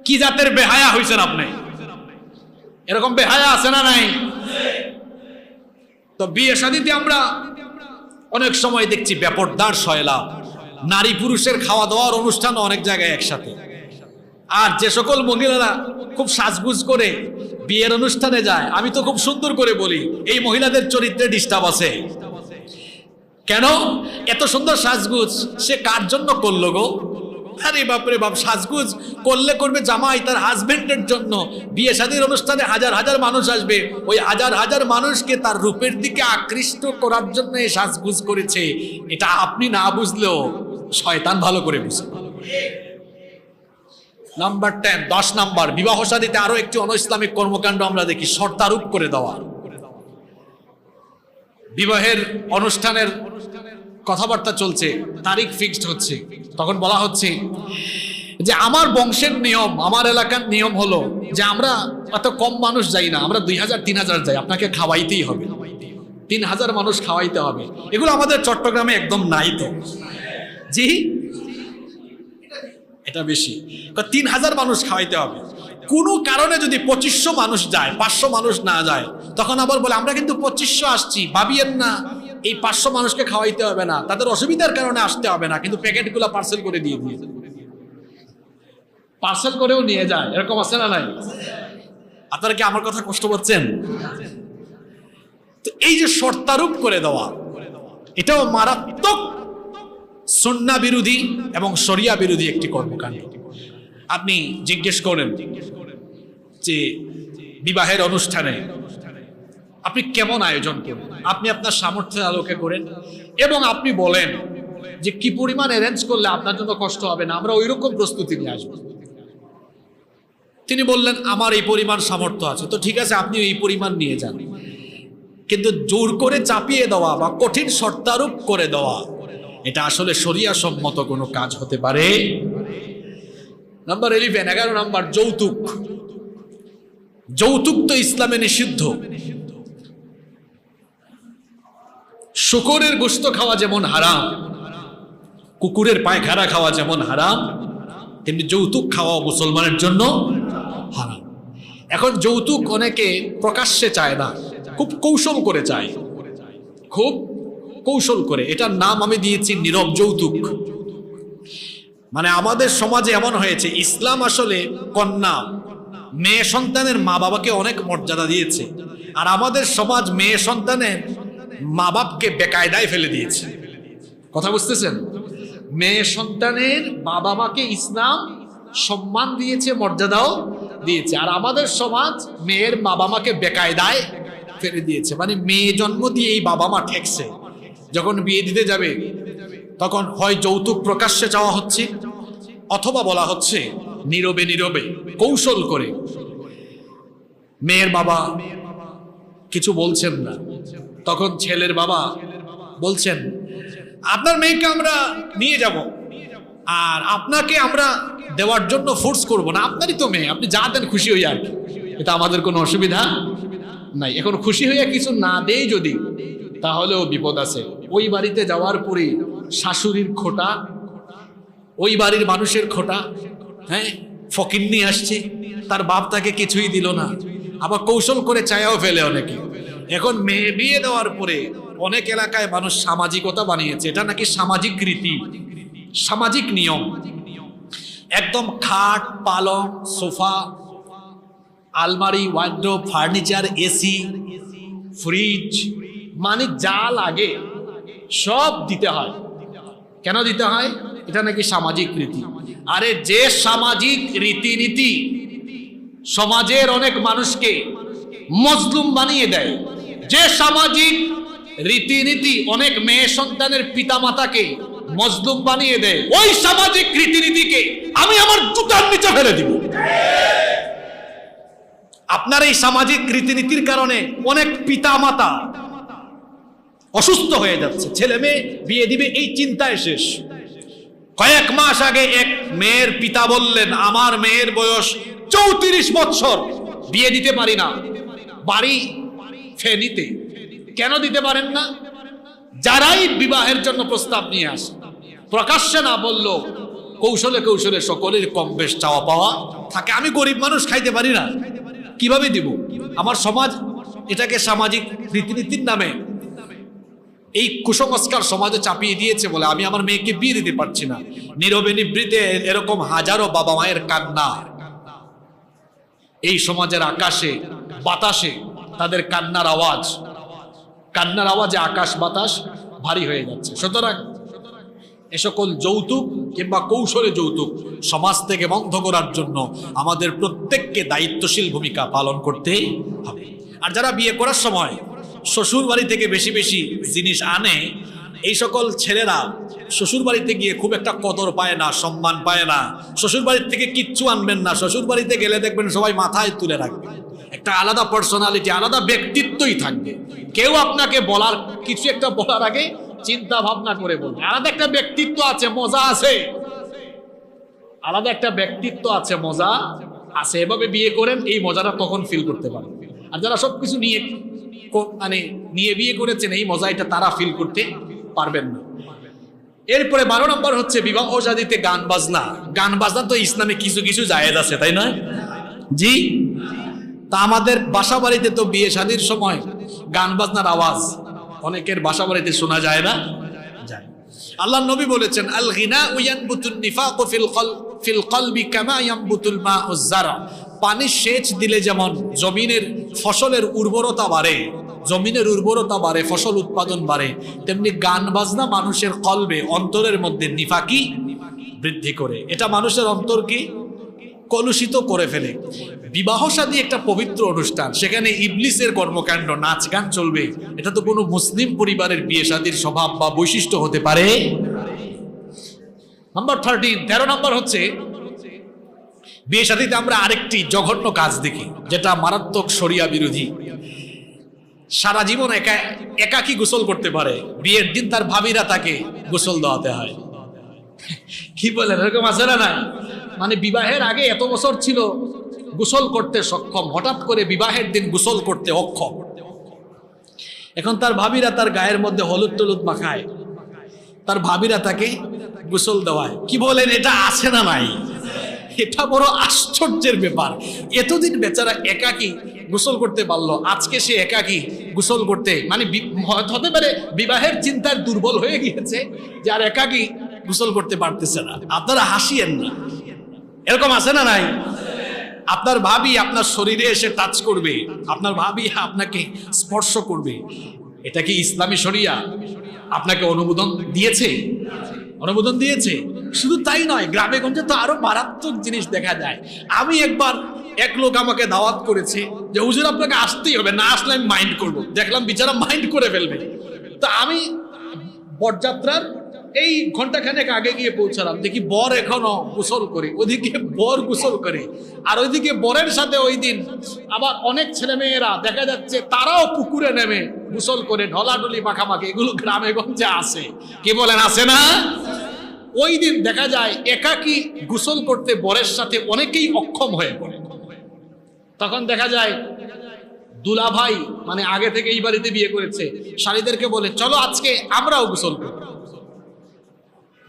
কি জাতের বেহায়া হইছেন আপনি? এরকম বেহায়া আছে না নাই? তো বিয়ে শাদীতে আমরা অনেক সময় দেখছি বেপরদার শয়লা, নারী পুরুষের খাওয়া দাওয়ার অনুষ্ঠান অনেক জায়গায় একসাথে। আর যে সকল মহিলারা খুব সাজগুজ করে বিয়ের অনুষ্ঠানে যায়, আমি তো খুব সুন্দর করে বলি, এই মহিলাদের চরিত্রে ডিস্টার্ব আছে। কেন এত সুন্দর সাজগুজ সে কার জন্য করলো গো? আরে বাপরে বাপ, সাজগুজ করলে করবে জামাই তার হাজবেন্ডের জন্য। বিয়ে শাদীর অনুষ্ঠানে হাজার হাজার মানুষ আসবে, ওই হাজার হাজার মানুষকে তার রূপের দিকে আকৃষ্ট করার জন্য এই সাজগুজ করেছে। এটা আপনি না বুঝলেও শয়তান ভালো করে বুঝে। নাম্বার 10 নাম্বার, বিবাহ শাদীতে আরো একটি অনইসলামিক কর্মকাণ্ড আমরা দেখি, শর্তারোপ করে দেওয়া। বিবাহের অনুষ্ঠানের কথাবার্তা চলছে, তারিখ ফিক্সড হচ্ছে, তখন বলা হচ্ছে যে আমার বংশের নিয়ম, আমার এলাকার নিয়ম হলো যে আমরা এত কম মানুষ যাই না, আমরা 2000-3000 যাই, আপনাকে খাওয়াইতেই হবে, 3000 মানুষ খাওয়াইতে হবে। এগুলো আমাদের চট্টগ্রামে একদম নাই তো। জি, এটা বেশি, 3000 মানুষ খাওয়াইতে হবে। কোনো কারণে যদি 2500 মানুষ যায়, 500 মানুষ না যায়, তখন আবার বলে আমরা কিন্তু 2500 আসছি, ভাবিয়েন না এই 500 মানুষকে খাওয়াইতে হবে না, তাদের অসুবিধার কারণে আসতে হবে না, কিন্তু প্যাকেটগুলো পার্সেল করে দিয়ে পার্সেল করেও নিয়ে যায়। এরকম আছে না নাই? আপনারা কি আমার কথা কষ্ট পাচ্ছেন? তো এই যে শর্তারোপ করে দেওয়া, এটাও মারাত্মক সুন্নাহ বিরোধী এবং শরিয়া বিরোধী একটি কর্মকাণ্ড। আপনি জিজ্ঞেস করেন যে বিবাহের অনুষ্ঠানে আপনি কেমন আয়োজন করেন, আপনি আপনার সামর্থ্যের আলোকে করেন, এবং আপনি বলেন যে কি পরিমাণ অ্যারেঞ্জ করলে আপনার জন্য কষ্ট হবে না, আমরা ওইরকম প্রস্তুতি নিয়ে আসবো। তিনি বললেন আমার এই পরিমাণ সামর্থ্য আছে, তো ঠিক আছে আপনি এই পরিমাণ নিয়ে যান। কিন্তু জোর করে চাপিয়ে দেওয়া বা কঠিন শর্তারোপ করে দেওয়া, এটা আসলে শরিয়া সম্মত কোনো কাজ হতে পারে। নাম্বার 11 নাম্বার, যৌতুক। যৌতুক তো ইসলামে নিষিদ্ধ। শূকরের গোশত খাওয়া যেমন হারাম, কুকুরের পায়খানা খাওয়া যেমন হারাম, তেমনি যৌতুক খাওয়া মুসলমানের জন্য হারাম। এখন যৌতুক অনেকে প্রকাশ্যে চায় না, খুব কৌশল করে চায়, খুব কৌশল করে। এটার নাম আমি দিয়েছি নীরব যৌতুক। মানে আমাদের সমাজে এমন হয়েছে, ইসলাম আসলে কন্যা মেয়ে সন্তানের মা বাবাকে অনেক মর্যাদা দিয়েছে, আর আমাদের সমাজ মেয়ে সন্তানের মা বাপকে বেকায়দায় ফেলে দিয়েছে। কথা বুঝতেছেন? মেয়ে সন্তানের বাবা মাকে ইসলাম সম্মান দিয়েছে, মর্যাদাও দিয়েছে, আর আমাদের সমাজ মেয়ের বাবা মাকে বেকায়দায় ফেলে দিয়েছে। মানে মেয়ে জন্ম দিয়ে এই বাবা মা ঠেকছে, যখন বিয়ে দিতে যাবে তখন হয় যৌতুক প্রকাশ্যে চাওয়া হচ্ছে, অথবা বলা হচ্ছে নীরবে নীরবে কৌশল করে মেয়ের বাবা কিছু বলছেন না। তখন ছেলের বাবা বলছেন, আপনার মেয়েকে আমরা নিয়ে যাব, আর আপনাকে আমরা দেওয়ার জন্য ফোর্স করব না, আপনারই তো মেয়ে, আপনি যা দেন খুশি হইয়া আর কি, এটা আমাদের কোনো অসুবিধা নাই। এখন খুশি হইয়া কিছু না দেই যদি, তাহলেও বিপদ আছে। ওই বাড়িতে যাওয়ার পরে শাশুড়ির খোটা, ওই বাড়ির মানুষের খোটা, হ্যাঁ, ফকিন্নি আসছে, তার বাপ তাকে কিছুই দিল না, আবার কৌশল করে চায়াও ফেলে অনেকে। এখন মেয়ে বিয়ে দেওয়ার পরে অনেক এলাকায় মানুষ সামাজিকতা বানিয়েছে, এটা নাকি সামাজিক রীতি, সামাজিক নিয়ম। একদম খাট, পালং, সোফা, আলমারি, ওয়ার্ড্রোব, ফার্নিচার, এসি, ফ্রিজ, মানে যা লাগে সব দিতে হয়। কেন দিতে হয়? এটা নাকি সামাজিক রীতি। আরে যে সামাজিক রীতিনীতি সমাজের অনেক মানুষকে মজলুম বানিয়ে দেয়, যে সামাজিক রীতিনীতি অনেক মেয়ে সন্তানের পিতামাতাকে মজলুম বানিয়ে দেয়, ওই সামাজিক রীতিনীতিকে আমি আমার জুতার নিচে ফেলে দিব। আপনার এই সামাজিক রীতিনীতির কারণে অনেক পিতামাতা অসুস্থ হয়ে যাচ্ছে, ছেলে মেয়ে বিয়ে দিবে এই চিন্তায় শেষ। কয়েক মাস আগে এক মেয়ের পিতা বললেন, আমার মেয়ের বয়স 34 বছর, বিয়ে দিতে পারি না, বাড়ি ফেনীতে। কেন দিতে পারেন না? যারাই বিবাহের জন্য প্রস্তাব নিয়ে আসে, প্রকাশ্যে না বলল, কৌশলে কৌশলে সকলের কম বেশ চাওয়া পাওয়া থাকে। আমি গরিব মানুষ, খাইতে পারি না, কিভাবে দিব? আমার সমাজ এটাকে সামাজিক রীতিনীতির নামে এই কুসংস্কার সমাজে চাপিয়ে দিয়েছে বলে আমি আমার মেয়েকে বিয়ে দিতে পারছি না। নীরবে নিভৃতে এরকম হাজারো বাবা মায়ের কান্না, এই সমাজের আকাশে বাতাসে তাদের কান্নার আওয়াজে আকাশ বাতাস ভারী হয়ে যাচ্ছে। সুতরাং এ সকল যৌতুক কিংবা কৌশলে যৌতুক সমাজ থেকে বন্ধ করার জন্য আমাদের প্রত্যেককে দায়িত্বশীল ভূমিকা পালন করতে হবে। আর যারা বিয়ে করার সময় শ্বশুর বাড়ি থেকে বেশি বেশি জিনিস আনে, এই সকল ছেলেরা শ্বশুর বাড়িতে গিয়ে খুব একটা কদর পায় না, সম্মান পায় না। শ্বশুর বাড়ির থেকে কিচ্ছু আনবেন না, শ্বশুর বাড়িতে গেলে দেখবেন সবাই মাথায় তুলে রাখবে, একটা আলাদা পার্সোনালিটি, আলাদা ব্যক্তিত্বই থাকবে। কেউ আপনাকে বলার কিছু একটা বলার আগে চিন্তা ভাবনা করে বলবে। আলাদা একটা ব্যক্তিত্ব আছে, মজা আছে, আলাদা একটা ব্যক্তিত্ব আছে, মজা আছে। এভাবে বিয়ে করেন, এই মজাটা তখন ফিল করতে পারেন। আর যারা সবকিছু নিয়ে বিয়ে করেছেন, এই মজাটা তারা ফিল করতে পারবেন না। এরপরে 12 নম্বর হচ্ছে বিবাহ শাদীতে গান বাজনা তো ইসলামে কিছু কিছু জায়েজ আছে, তাই নয়? জি, তা আমাদের বাসা বাড়িতে তো বিয়ে শাদীর সময় গান বাজনার আওয়াজ অনেকের বাসা বাড়িতে শোনা যায় না, যায়। আল্লাহর নবী বলেছেন, আল গিনা ইয়ানবুতুন নিফাক ফিল কলবি কামা ইয়ানবুতুল মাউজ যারা। পানি সেচ দিলে যেমন জমিনের ফসলের উর্বরতা বাড়ে, ফসল উৎপাদন বাড়ে, তেমনি গান বাজনা মানুষের কলবে, অন্তরের মধ্যে নিফাকি বৃদ্ধি করে। এটা মানুষের অন্তরকে কলুষিত করে ফেলে। বিবাহ শাদী একটা পবিত্র অনুষ্ঠান, সেখানে ইবলিসের কর্মকাণ্ড, নাচ গান চলবে, এটা তো কোনো মুসলিম পরিবারের বিয়ে শাদীর স্বভাব বা বৈশিষ্ট্য হতে পারে। নাম্বার 13 নম্বর হচ্ছে বিয়ে শাদীতে আমরা আরেকটি জঘন্য কাজ দেখি, যেটা মারাত্মক শরিয়া বিরোধী। সারা জীবন একাকী গোসল করতে পারে, বিয়ের দিন তার ভাবিরা তাকে গোসল দেওয়াতে হয়। কি বলেন, এরকম আছে না? মানে বিবাহের আগে এত বছর ছিল গোসল করতে সক্ষম, হঠাৎ করে বিবাহের দিন গোসল করতে অক্ষম। এখন তার ভাবিরা তার গায়ের মধ্যে হলুদ টলুদ মাখায়, তার ভাবিরা তাকে গোসল দেওয়ায়। কি বলেন, এটা আছে না নাই? এটা বড় আশ্চর্যের ব্যাপার। এতদিন বেচারা একাকী গোসল করতে পারলো, আজকে সে একাকী গোসল করতে, মানে হতে পারে বিবাহের চিন্তায় দুর্বল হয়ে গিয়েছে যে আর একাকী গোসল করতে পারতেছে না। আপনারা হাসিয়েন না, এরকম আছে না নাই? আপনার ভাবি আপনার শরীরে এসে টাচ করবে, আপনার ভাবি আপনাকে স্পর্শ করবে, এটা কি ইসলামী শরিয়া আপনাকে অনুমোদন দিয়েছে? অনুমোদন দিয়েছে। শুধু তাই নয়, গ্রামে গঞ্জে তো আরো মারাত্মক জিনিস দেখা যায়। আমি একবার, এক লোক আমাকে দাওয়াত করেছে যে হুজুর আপনাকে আসতেই হবে, না আসলে আমি মাইন্ড করবো। দেখলাম বিচারা মাইন্ড করে ফেলবে। তো আমি বরযাত্রার এই ঘন্টাখানেক আগে গিয়ে পৌঁছালাম, দেখি বর এখনো গোসল করে, ওদিকে বর গোসল করে, আর ওইদিকে বরের সাথে ওই দিন আবার অনেক ছেলেমেয়েরা দেখা যাচ্ছে তারাও পুকুরে নেমে গোসল করে, ঢলাঢলি মাখামাখি, এগুলো গ্রামে গঞ্জে আসে, কি বলেন আছে না? ওই দিন দেখা যায় একাকী গোসল করতে বরের সাথে অনেকেই অক্ষম হয়ে পড়ে। তখন দেখা যায় দুলাভাই, মানে আগে থেকে এই বাড়িতে বিয়ে করেছে, শালীদেরকে বলে চলো আজকে আমরাও গোসল করি।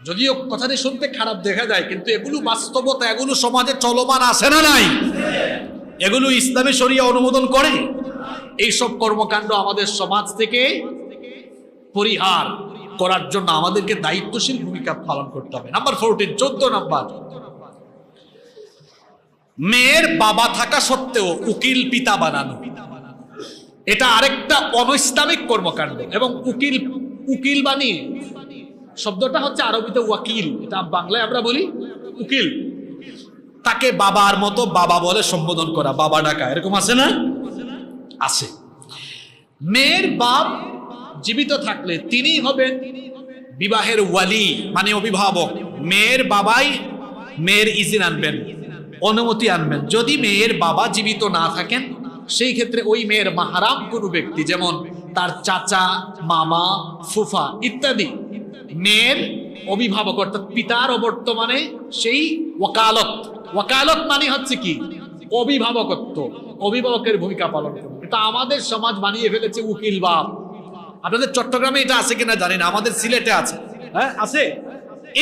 যদিও কথাটি শুনতে খারাপ দেখা যায়, কিন্তু এগুলো বাস্তবতা, এগুলো সমাজে চলমান আছে না নাই? এগুলো ইসলামী শরিয়া অনুমোদন করে। এইসব কর্মকাণ্ড আমাদের সমাজ থেকে পরিহার করার জন্য আমাদেরকে দায়িত্বশীল ভূমিকা পালন করতে হবে। নাম্বার 14, 14 নাম্বার, মেয়ের বাবা থাকা সত্ত্বেও উকিল পিতা বানানো, এটা আরেকটা অনৈসলামিক কর্মকাণ্ড। এবং উকিল, উকিল বানিয়ে, শব্দটা হচ্ছে আরবিতে ওয়াকিল, এটা বাংলায় আমরা বলি উকিল, তাকে বাবার মতো বাবা বলে সম্বোধন করা, বাবা ডাকা, এরকম আছে না? আছে। মেয়ের বাপ জীবিত থাকলে তিনি হবেন বিবাহের ওয়ালি, মানে অভিভাবক। মেয়ের বাবাই মেয়ের ইজিন আনবেন, অনুমতি আনবেন। যদি মেয়ের বাবা জীবিত না থাকেন, সেই ক্ষেত্রে ওই মেয়ের মাহারাম কোনো ব্যক্তি, যেমন তার চাচা, মামা, ফুফা ইত্যাদি, মেয়ের অভিভাবক অর্থাৎ পিতার অবর্তমানে সেই ওয়াকালত, ওয়াকালত মানে হচ্ছে কি? অভিভাবকত্ব, অভিভাবকের ভূমিকা পালন করবে। এটা আমাদের সমাজ বানিয়ে ফেলেছে উকিল বাপ। আপনাদের চট্টগ্রামে এটা আছে কিনা জানি না, আমাদের সিলেটে আছে, হ্যাঁ আছে।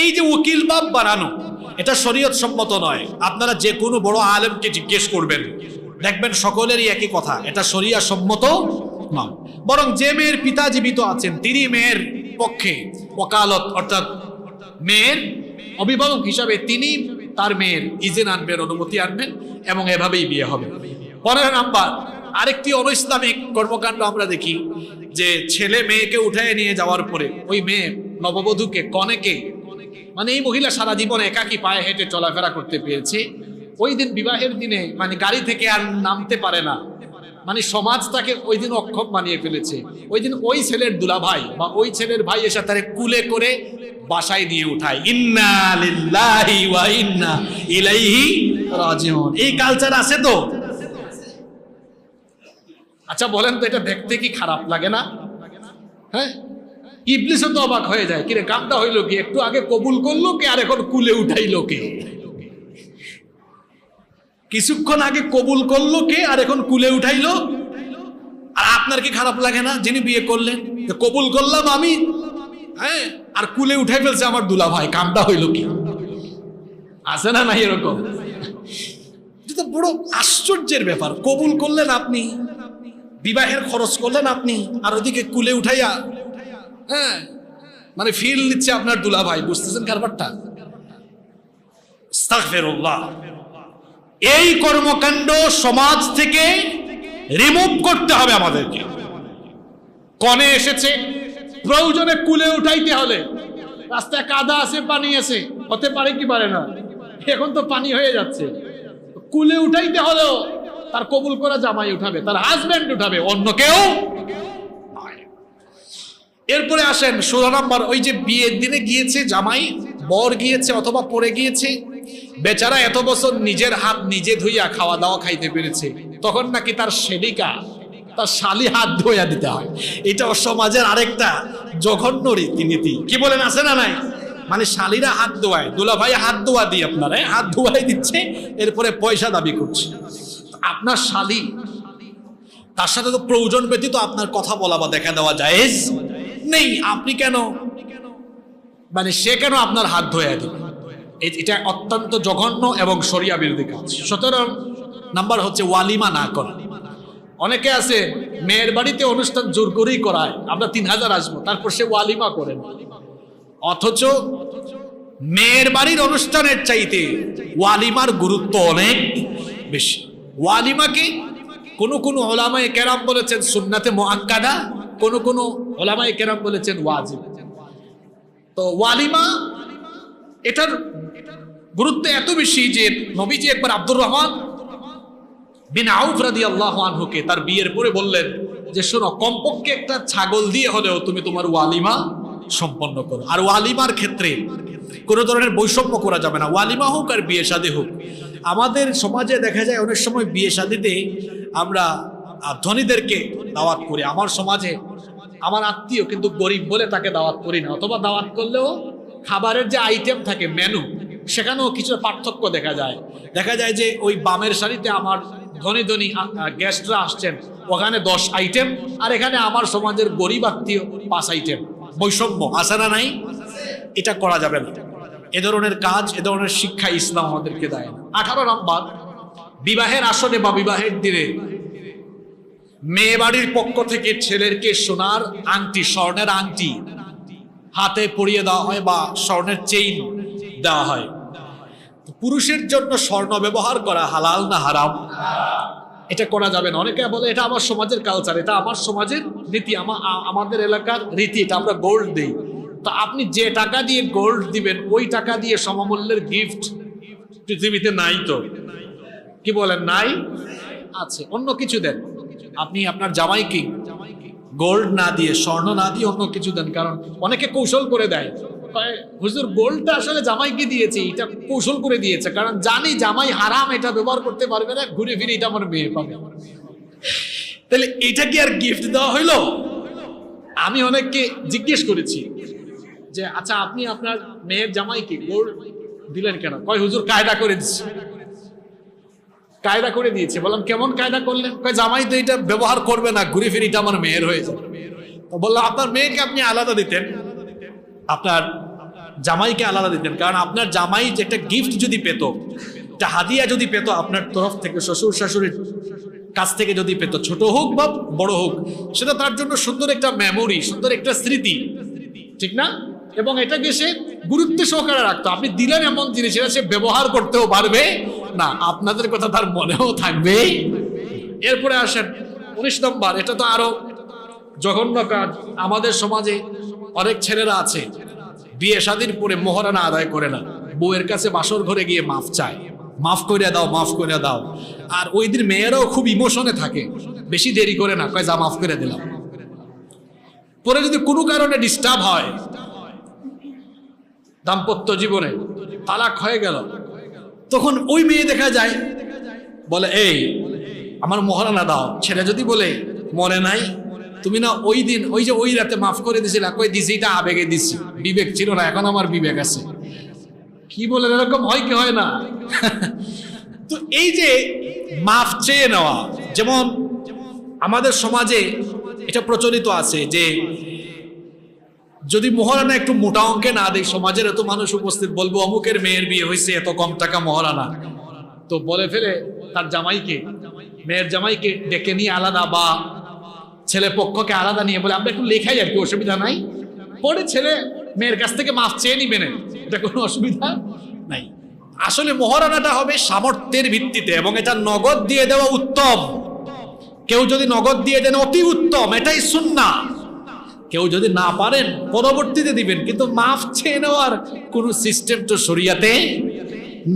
এই যে উকিল বাপ বানানো, এটা শরীয়ত সম্মত নয়। আপনারা যে কোনো বড় আলেমকে জিজ্ঞেস করবেন, দেখবেন সকলেরই একই কথা, এটা শরিয়া সম্মত নয়। বরং যে মেয়ের পিতা জীবিত আছেন, তিনি মেয়ের পক্ষে ওয়াকালত অর্থাৎ মেয়ের অভিভাবক হিসাবে তিনি তার মেয়ের ইজেন আনবেন, অনুমতি আনবেন, এবং এভাবেই বিয়ে হবে। 15 নাম্বার, আরেকটি অনৈসলামিক কর্মকাণ্ড আমরা দেখি যে ছেলে মেয়েকে উঠায় নিয়ে যাওয়ার পরে ওই মেয়ে নববধূকে, কনেকে, মানে এই মহিলা সারা জীবন একাকী পায়ে হেঁটে চলাফেরা করতে পেরেছে, ওই দিন বিবাহের দিনে মানে গাড়ি থেকে আর নামতে পারে না, মানে সমাজ তাকে ওই দিন অক্ষম বানিয়ে ফেলেছে। ওই দিন ওই ছেলের দুলাভাই বা ওই ছেলের ভাই এসে তারে কুলে করে বাসায় নিয়ে উঠায়। ইন্না লিল্লাহি ওয়া ইন্না ইলাইহি রাজিউন। এই কালচার আছে তো? আচ্ছা বলেন তো, এটা দেখতে কি খারাপ লাগে না? হ্যাঁ, ইবলিসও তো অবাক হয়ে যায়, কিরে কামটা হইলো কি? একটু আগে কবুল করলো কে, আর এখন কুলে উঠাইলো কে? কিছুক্ষণ আগে কবুল করলো কে, আর এখন কুলে উঠাইলো। আর আপনার কি খারাপ লাগে না? যিনি বিয়ে করলেন, কবুল করলাম আমি, হ্যাঁ, আর কুলে উঠাই ফেলছে আমার দুলা ভাই, কামটা হইলো কি? আছে না নাই এরকম? এটা বড় আশ্চর্যের ব্যাপার। কবুল করলেন আপনি, বিবাহের খরচ করলেন আপনি, আর ওদিকে কুলে উঠাইয়া, হ্যাঁ, মানে ফিল নিচ্ছে আপনার দুলা ভাই। বুঝতেছেন কারবারটা? আস্তাগফিরুল্লাহ। এই কর্মকাণ্ড সমাজ থেকে রিমুভ করতে হবে আমাদেরকে। কনে এসেছে, প্রয়োজনে কুলে উঠাইতে হলে, রাস্তায় কাদা আছে, পানি আছে, হতে পারে কি পারে না, এখন তো পানি হয়ে যাচ্ছে, কুলে উঠাইতে হলেও তার কবুল করা জামাই উঠাবে, তার হাজবেন্ড উঠাবে, অন্য কেউ। এরপরে আসেন 16 নম্বর, ওই যে বিয়ের দিনে গিয়েছে জামাই, বর গিয়েছে অথবা পরে গিয়েছে, বেচারা এত বছর নিজের হাত নিজে ধুইয়া খাওয়া দাওয়া খাইতে পেরেছে, তখন নাকি তার সেবিকা, তার শালি হাত ধুইয়া দিতে হয়। এটা সমাজের আরেকটা জঘন্য রীতিনীতি। কি বলেন, আছে না নাই? মানে শালিরা হাত ধোয়ায়, দুলা ভাই হাত ধোয়া দিয়ে আপনারা হাত ধোয়াই দিচ্ছে, এরপরে পয়সা দাবি করছে। আপনার শালি, তার সাথে তো প্রয়োজন ব্যতীত আপনার কথা বলা বা দেখা দেওয়া জায়েজ নেই। আপনি কেন, মানে সে কেন আপনার হাত ধোয়া দিবে? এটা অত্যন্ত জঘন্য এবং শরিয়া বিরোধী কাজ। 17 নাম্বার হচ্ছে ওয়ালিমা না করা। অনেকে আছে মেয়ের বাড়িতে অনুষ্ঠান জোর করেই করায়, আমরা 3000 আসবো, তারপর সে ওয়ালিমা করেন। অথচ মেয়ের বাড়ির অনুষ্ঠানের চাইতে ওয়ালিমার গুরুত্ব অনেক বেশি। ওয়ালিমাকে কোন ওলামায়ে কেরাম বলেছেন সুন্নাতে মুআক্কাদা, কোন ওলামায়ে কেরাম বলেছেন ওয়াজিব। তো ওয়ালিমা, এটার গুরুত্ব এত বেশি যে নবীজি একবার আব্দুর রহমান বিন আউফ রাদিয়াল্লাহু আনহুকে তার বিয়ের পরে বললেন যে শোনো, কমপক্ষে একটা ছাগল দিয়ে হলেও তুমি তোমার ওয়ালিমা সম্পন্ন করো। আর ওয়ালিমার ক্ষেত্রে কোনো ধরনের বৈষম্য করা যাবে না, ওয়ালিমা হোক আর বিয়ে শাদী হোক। আমাদের সমাজে দেখা যায় অনেক সময় বিয়ে শাদীতে আমরা ধনীদেরকে দাওয়াত করি। আমার সমাজে আমার আত্মীয় কিন্তু গরিব বলে তাকে দাওয়াত করি না, অথবা দাওয়াত করলেও খাবারের যে আইটেম থাকে মেনু, সেখানেও কিছু পার্থক্য দেখা যায়। দেখা যায় যে ওই বামের সারিতে আমার ধনী ধনী গেস্টরা আসছেন, ওখানে 10 আইটেম, আর এখানে আমার সমাজের গরিব আত্মীয় 5 আইটেম। বৈষম্য আছে না নাই? এটা করা যাবে না। এ ধরনের কাজ, এ ধরনের শিক্ষা ইসলাম আমাদেরকে দেয় না। 18 নম্বর, বিবাহের আসরে বা বিবাহের দিনে মেয়ে বাড়ির পক্ষ থেকে ছেলেরকে সোনার আংটি, স্বর্ণের আংটি হাতে পরিয়ে দেওয়া হয় বা স্বর্ণের চেইন দেওয়া হয়। পুরুষের জন্য স্বর্ণ ব্যবহার করা হালাল না হারাম? এটা করা যাবে না। অনেকে বলে এটা আমার সমাজের কালচার, এটা আমার সমাজের রীতি, আমাদের এলাকার রীতি, এটা আমরা গোল্ড দিই। তো আপনি যে টাকা দিয়ে গোল্ড দিবেন ওই টাকা দিয়ে সমমূল্যের গিফট পৃথিবীতে নাই। তো কি বলেন, নাই? আছে, অন্য কিছু দেন। আপনি আপনার জামাইকে গোল্ড না দিয়ে, স্বর্ণ না দিয়ে অন্য কিছু দেন। কারণ অনেকে কৌশল করে দেয়, হুজুর গোল্ডটা আসলে জামাইকে দিয়েছে, এটা কৌশল করে দিয়েছে, কারণ জানি জামাই হারাম, এটা ব্যবহার করতে পারবে না, ঘুরে ফিরে এটা আমার মেয়ে পাবে। তাহলে এটা কি আর গিফট দেওয়া হইলো? আমি অনেককে জিজ্ঞেস করেছি যে আচ্ছা আপনি আপনার মেয়ের জামাইকে গোল্ড দিলেন কেন? কয় হুজুর কায়দা করে দিচ্ছে। কায়দা করে দিয়েছে। বললাম কেমন কায়দা করলেন? কয় জামাই তো এটা ব্যবহার করবে না, ঘুরে ফিরে এটা আমার মেয়ের হয়ে যাবে। তো বললাম আপনার মেয়েকে আপনি আলাদা দিতেন, আপনার জামাইকে আলাদা দিতেন। কারণ আপনার জামাই যে একটা গিফট যদি পেত, একটা হাদিয়া যদি পেত আপনার তরফ থেকে, শ্বশুর শাশুড়ির কাছ থেকে যদি পেত, ছোট হোক বা বড় হোক, সেটা তার জন্য সুন্দর একটা মেমোরি, সুন্দর একটা স্মৃতি, ঠিক না? এবং এটাকে সে গুরুত্ব সহকারে রাখতো। আপনি দিলেন এমন জিনিস, সেটা সে ব্যবহার করতেও পারবে না, আপনাদের কথা তার মনেও থাকবে। এরপরে আসেন 19 নম্বর, এটা তো আরো জঘন্য কাজ। আমাদের সমাজে অনেক ছেলেরা আছে বিয়ে শাদীর পরে মোহরানা আদায় করে না, বউয়ের কাছে বাসর ঘরে গিয়ে মাফ চায়, মাফ করে দাও, মাফ করে দাও। আর ওই দিন মেয়েরাও খুব ইমোশনে থাকে, বেশি দেরি করে না, কয় যা মাফ করে দিলাম। পরে যদি কোনো কারণে ডিস্টার্ব হয় দাম্পত্য জীবনে, তালাক হয়ে গেল, তখন ওই মেয়ে দেখা যায় বলে এই আমার মোহরানা দাও। ছেলে যদি বলে মনে নাই, তুমি না ওই দিন ওই রাতে মাফ করে দিছিলা, কই দিছি এটা আবেগে দিছি, বিবেক ছিল না, এখন আমার বিবেক আছে। কি বলে, এরকম হয় কি হয় না? তো এই যে মাফ চেয়ে নেওয়া, যেমন আমাদের সমাজে এটা প্রচলিত আছে যে যদি মোহরানা একটু মোটা অঙ্কে না দেয়, সমাজের এত মানুষ উপস্থিত, বলবো অমুকের মেয়ের বিয়ে হয়েছে, এত কম টাকা মোহরানা, তো বলে ফেলে তার জামাইকে, মেয়ের জামাইকে ডেকে নিয়ে আলাদা বা ছেলে পক্ষকে আলাদা নিয়ে বলে আমরা একটু লেখাই আর কি, অসুবিধা নাই, পরে ছেলে মেয়ের কাছ থেকে মাফ চেয়ে নিবে না, এটা কোনো অসুবিধা নাই। আসলে মোহরানাটা হবে সামর্থ্যের ভিত্তিতে, এবং এটা নগদ দিয়ে দেওয়া উত্তম। কেউ যদি নগদ দিয়ে দেন অতি উত্তম, এটাই সুন্নাহ। কেউ যদি না পারেন পরবর্তীতে দিবেন, কিন্তু মাফ চেয়ে নেওয়ার কোন সিস্টেম তো শরিয়াতে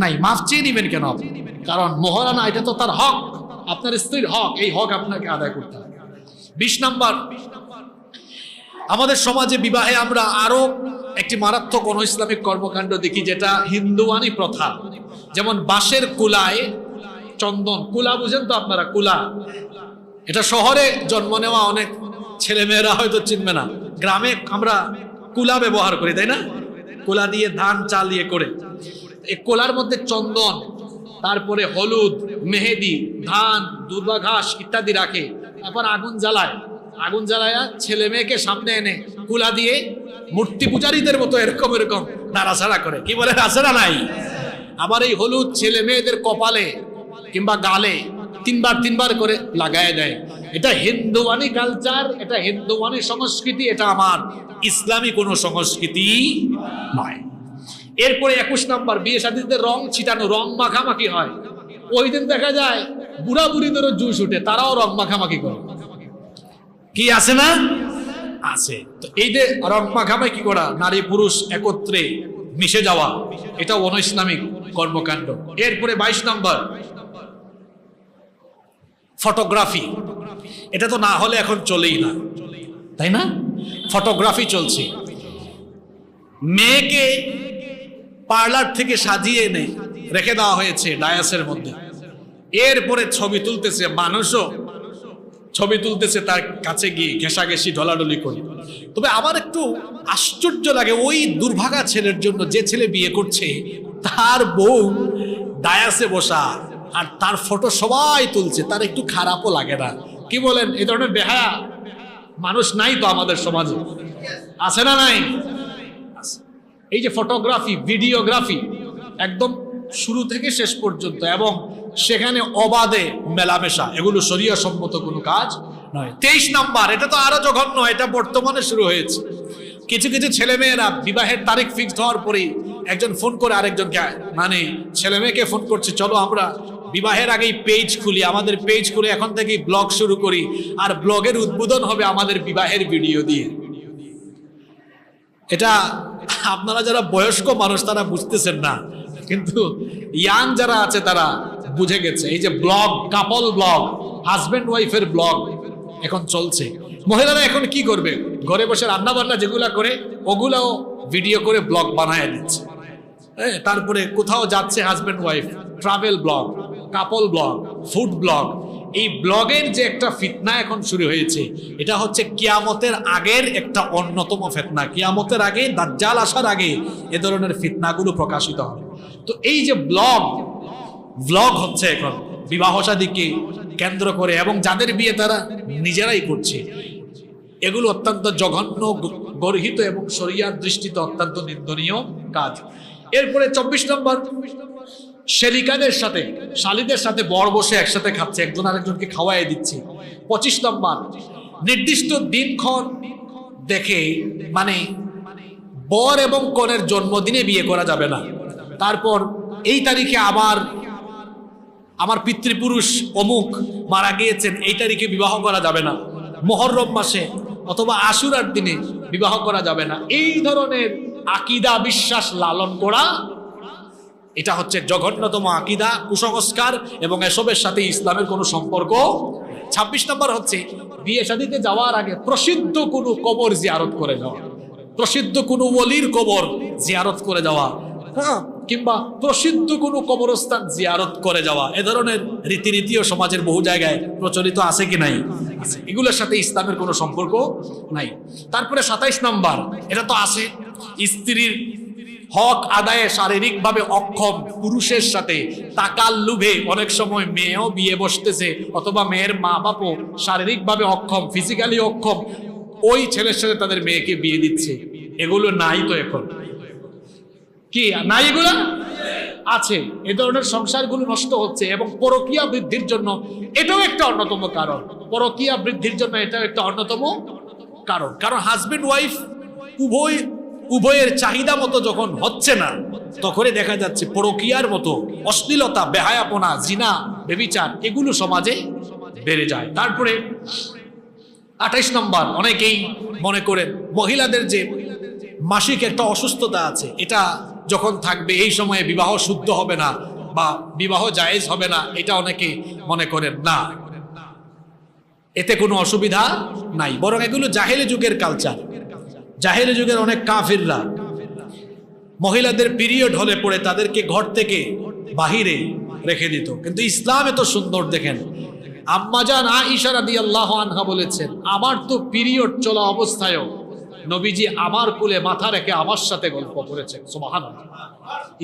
নাই। মাফ চেয়ে নিবেন কেন? কারণ মোহরানা এটা তো তার হক, আপনার স্ত্রীর হক, এই হক আপনাকে আদায় করতে হবে। 20 নম্বর, আমাদের সমাজে বিবাহে আমরা আরো একটি মারাত্মক অনৈসলামিক কর্মকাণ্ড দেখি, যেটা হিন্দুয়ানি প্রথা। যেমন বাঁশের কুলায় চন্দন, কুলা বুঝেন তো আপনারা? কুলা, এটা শহরে জন্ম নেওয়া অনেক ছেলে মেয়েরা হয়তো চিনবে না, গ্রামে আমরা কুলা ব্যবহার করি, তাই না? কুলা দিয়ে ধান চাল দিয়ে করে, এই কোলার মধ্যে চন্দন, তারপরে হলুদ, মেহেদি, ধান, দুর্বা ঘাস ইত্যাদি রাখে। তারপর আগুন জ্বালায়, আগুন জ্বালায় ছেলে মেয়েকে সামনে এনে কুলা দিয়ে মূর্তি পূজারীদের মতো এরকম এরকম নাড়াচাড়া করে। কি বলে, নাড়াচাড়া নাই? আবার এই হলুদ ছেলে মেয়েদের কপালে কিংবা গালে 3বার করে লাগায় দেয়। এটা হিন্দুয়ানি কালচার, এটা হিন্দুয়ানি সংস্কৃতি, এটা আমার ইসলামী কোনো সংস্কৃতি নয়। এরপরে 21 নম্বর, বিয়ে শাদীতে রং ছিটানো, রং মাখামাখি হয়। ওই দিন দেখা যায় বুড়া বুড়িদেরও জুস উঠে, তারাও রং মাখামাখি করে। কি আছে না? আছে। তো এই যে রং মাখামাখি করা, নারী পুরুষ একত্রে মিশে যাওয়া, এটা অনৈসলামিক কর্মকাণ্ড। এরপরে 22 নম্বর, ফটোগ্রাফি। এটা তো না হলে এখন চলেই না, তাই না? ফটোগ্রাফি চলছে। মেয়েকে পার্লার থেকে সাজিয়ে এনে রেখে দেওয়া হয়েছে ডায়াসের মধ্যে। এরপরে ছবি তুলতেছে, মানুষও ছবি তুলতেছে তার কাছে গিয়ে ঘেঁষাঘেঁষি ঢলাঢলি করে। তবে আমার একটু আশ্চর্য লাগে ওই দুর্ভাগা ছেলের জন্য, যে ছেলে বিয়ে করছে তার বউ ডায়াসে বসা আর তার ফটো সবাই তুলছে, তার একটু খারাপও লাগে না? কি বলেন? এই ধরনের বেহায়া মানুষ নাই তো আমাদের সমাজে? আছে না নাই? এই যে ফটোগ্রাফি, ভিডিওগ্রাফি একদম শুরু থেকে শেষ পর্যন্ত, এবং সেখানে অবাধে মেলামেশা, এগুলো শরীয়ত সম্মত কোনো কাজ নয়। 23 নাম্বার, এটা তো আরো জঘন্য, এটা বর্তমানে শুরু হয়েছে। কিছু কিছু ছেলে মেয়েরা বিবাহের তারিখ ফিক্সড হওয়ার পরে একজন ফোন করে আরেকজনকে, মানে ছেলে মেয়েকে ফোন করছে, চলো আমরা বিবাহের আগেই পেজ খুলি, আমাদের পেজ খুলে এখন থেকেই ব্লগ শুরু করি, আর ব্লগের উদ্বোধন হবে আমাদের বিবাহের ভিডিও দিয়ে। এটা আপনারা যারা বয়স্ক মানুষ তারা বুঝতেছেন না, কিন্তু ইয়াং যারা আছে তারা বুঝে গেছে। এই যে ব্লগ, কাপল ব্লগ, হাজব্যান্ড ওয়াইফের ব্লগ এখন চলছে। মহিলারা এখন কি করবে? ঘরে বসে রান্না বান্না যেগুলা করে ওগুলাও ভিডিও করে ব্লগ বানায় দিচ্ছে। তারপরে কোথাও যাচ্ছে হাজব্যান্ড ওয়াইফ, ট্রাভেল ব্লগ, কাপল ব্লগ, ফুড ব্লগ। এই ব্লগের যে একটা ফিতনা এখন শুরু হয়েছে, এটা হচ্ছে কিয়ামতের আগের একটা অন্যতম ফিতনা। কিয়ামতের আগে, দাজ্জাল আসার আগে এ ধরনের ফিতনাগুলো প্রকাশিত হবে। তো এই যে ব্লগ হচ্ছে এখন বিবাহ শাদীকে কেন্দ্র করে, এবং যাদের বিয়ে তারা নিজেরাই করছে, এগুলো অত্যন্ত জঘন্য, গর্হিত এবং শরিয়ার দৃষ্টিতে অত্যন্ত নিন্দনীয় কাজ। এরপরে 24 নম্বর, শেরিকাদের সাথে, শালীদের সাথে বর বসে একসাথে খাচ্ছে, একজন আরেকজনকে খাওয়াই দিচ্ছে। 25 নম্বর, নির্দিষ্ট দিনক্ষণ দেখে, মানে বর এবং কনের জন্মদিনে বিয়ে করা যাবে না। তারপর এই তারিখে আমার পিতৃপুরুষ অমুক মারা গিয়েছেন, এই তারিখে বিবাহ করা যাবে না। মুহররম মাসে অথবা আশুরার দিনে বিবাহ করা যাবে না। এই ধরনের আকীদা, বিশ্বাস লালন করা, এটা হচ্ছে জঘন্যতম আকীদা, কুসংস্কার, এবং এসবের সাথে ইসলামের কোনো সম্পর্ক। 26 নম্বর হচ্ছে বিয়ে শাদীতে যাওয়ার আগে প্রসিদ্ধ কোনো কবর জিয়ারত করে যাওয়া, প্রসিদ্ধ কোনো ওলির কবর জিয়ারত করে যাওয়া, কিংবা প্রসিদ্ধ কোনো কবরস্থান জিয়ারত করে যাওয়া। এ ধরনের রীতিনীতিও সমাজের বহু জায়গায় প্রচলিত আছে কি নাই? আছে। এগুলোর সাথে ইসলামের কোনো সম্পর্ক নাই। তারপরে 27 নম্বর, এটা তো আছে, স্ত্রীর হক আদায়ে শারীরিকভাবে অক্ষম পুরুষের সাথে টাকার লোভে অনেক সময় মেয়েও বিয়ে বসতেছে, অথবা মেয়ের মা বাপও শারীরিকভাবে অক্ষম, ফিজিক্যালি অক্ষম, ওই ছেলের সাথে তাদের মেয়েকে বিয়ে দিচ্ছে। এগুলো নাই তো এখন? কি নাই? এগুলো আছে। এ ধরনের সংসারগুলো নষ্ট হচ্ছে, এবং পরকীয়া বৃদ্ধির জন্য এটাও একটা অন্যতম কারণ। পরকীয়া বৃদ্ধির জন্য এটাও একটা অন্যতম কারণ। কারণ হাজবেন্ড ওয়াইফ উভয়ের চাহিদা মতো যখন হচ্ছে না, তখনই দেখা যাচ্ছে পরকীয়ার মতো অশ্লীলতা, বেহায়াপনা, জিনা, ব্যভিচার এগুলো সমাজে বেড়ে যায়। তারপরে 28 নম্বর, অনেকেই মনে করেন মহিলাদের যে মাসিক একটা অসুস্থতা আছে, এটা যখন থাকবে এই সময়ে বিবাহ শুদ্ধ হবে না বা বিবাহ জায়েজ হবে না, এটা অনেকে মনে করেন না, এতে কোনো অসুবিধা নাই। বরং এগুলো জাহেলি যুগের কালচার। জাহেলি যুগের অনেক কাফিররা মহিলাদের পিরিয়ড হলে পড়ে তাদেরকে ঘর থেকে বাহিরে রেখে দিত। কিন্তু ইসলাম এত সুন্দর, দেখেন আম্মাজান আয়েশা রাদিয়াল্লাহু আনহা বলেছেন, আমার তো পিরিয়ড চলা অবস্থায়ও নবীজি আমার কোলে মাথা রেখে আমার সাথে গল্প করেছেন। সুবহানাল্লাহ,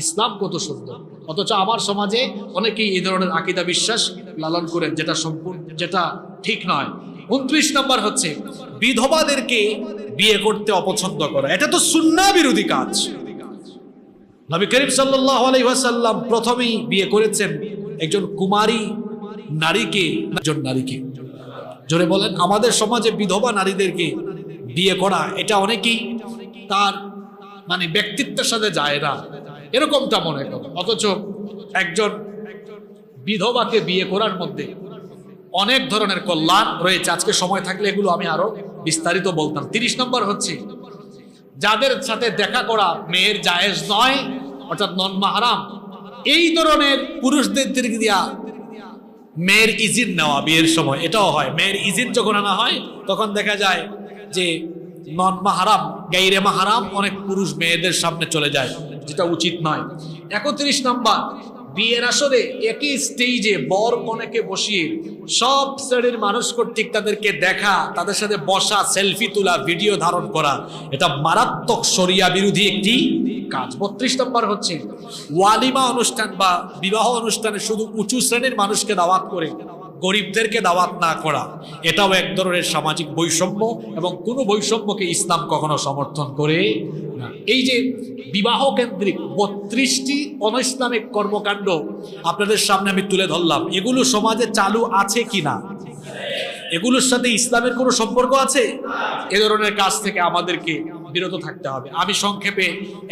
ইসলাম কত সুন্দর। অথচ আমার সমাজে অনেকেই এই ধরনের আকীদা বিশ্বাস লালন করেন, যেটা ঠিক নয়। 29 নম্বর হচ্ছে বিধবাদেরকে বিয়ে করতে অপছন্দ করা। এটা তো সুন্নাহ বিরোধী কাজ। নবী করিম সাল্লাল্লাহু আলাইহি ওয়াসাল্লাম প্রথমেই বিয়ে করেছেন একজন কুমারী নারীকে। জোরে বলেন। আমাদের সমাজে বিধবা নারীদেরকে বিয়ে করা, এটা অনেকেই তার মানে ব্যক্তিত্বের সাথে যায় না, এরকমটা মনে করে। অথচ একজন বিধবাকে বিয়ে করার মধ্যে অনেক ধরনের কল্যাণ রয়েছে। আজকে সময় থাকলে এগুলো আমি আরো বিস্তারিত বলতাম। 30 নম্বর হচ্ছে যাদের সাথে দেখা করা মেয়ের জায়েজ নয়, অর্থাৎ নন মাহরাম, এই ধরনের পুরুষদের দিকে দিয়া মেয়ের ইজিন নেওয়া বিয়ের সময়, এটাও হয়। মেয়ের ইজিন যখন আনা হয় তখন দেখা যায় যে নন মাহারাম গাইরে মাহারাম অনেক পুরুষ মেয়েদের সামনে চলে যায়, যেটা উচিত নয়। 31 নম্বর, বিয়ের আসরে একই স্টেজে বর কনেকে বসিয়ে সব শ্রেণীর মানুষ কর্তৃক তাদেরকে দেখা, তাদের সাথে বসা, সেলফি তোলা, ভিডিও ধারণ করা, এটা মারাত্মক শরিয়া বিরোধী একটি কাজ। 32 নম্বর হচ্ছে ওয়ালিমা অনুষ্ঠান বা বিবাহ অনুষ্ঠানে শুধু উঁচু শ্রেণীর মানুষকে দাওয়াত করে গরিবদেরকে দাওয়াত না করা, এটাও এক ধরনের সামাজিক বৈষম্য এবং কোনো বৈষম্যকে ইসলাম কখনো সমর্থন করে না। এই যে বিবাহ কেন্দ্রিক 32টি অনইসলামিক কর্মকাণ্ড আপনাদের সামনে আমি তুলে ধরলাম, এগুলো সমাজে চালু আছে কিনা, এগুলোর সাথে ইসলামের কোনো সম্পর্ক আছে? এ ধরনের কাজ থেকে আমাদেরকে বিরত থাকতে হবে। আমি সংক্ষেপে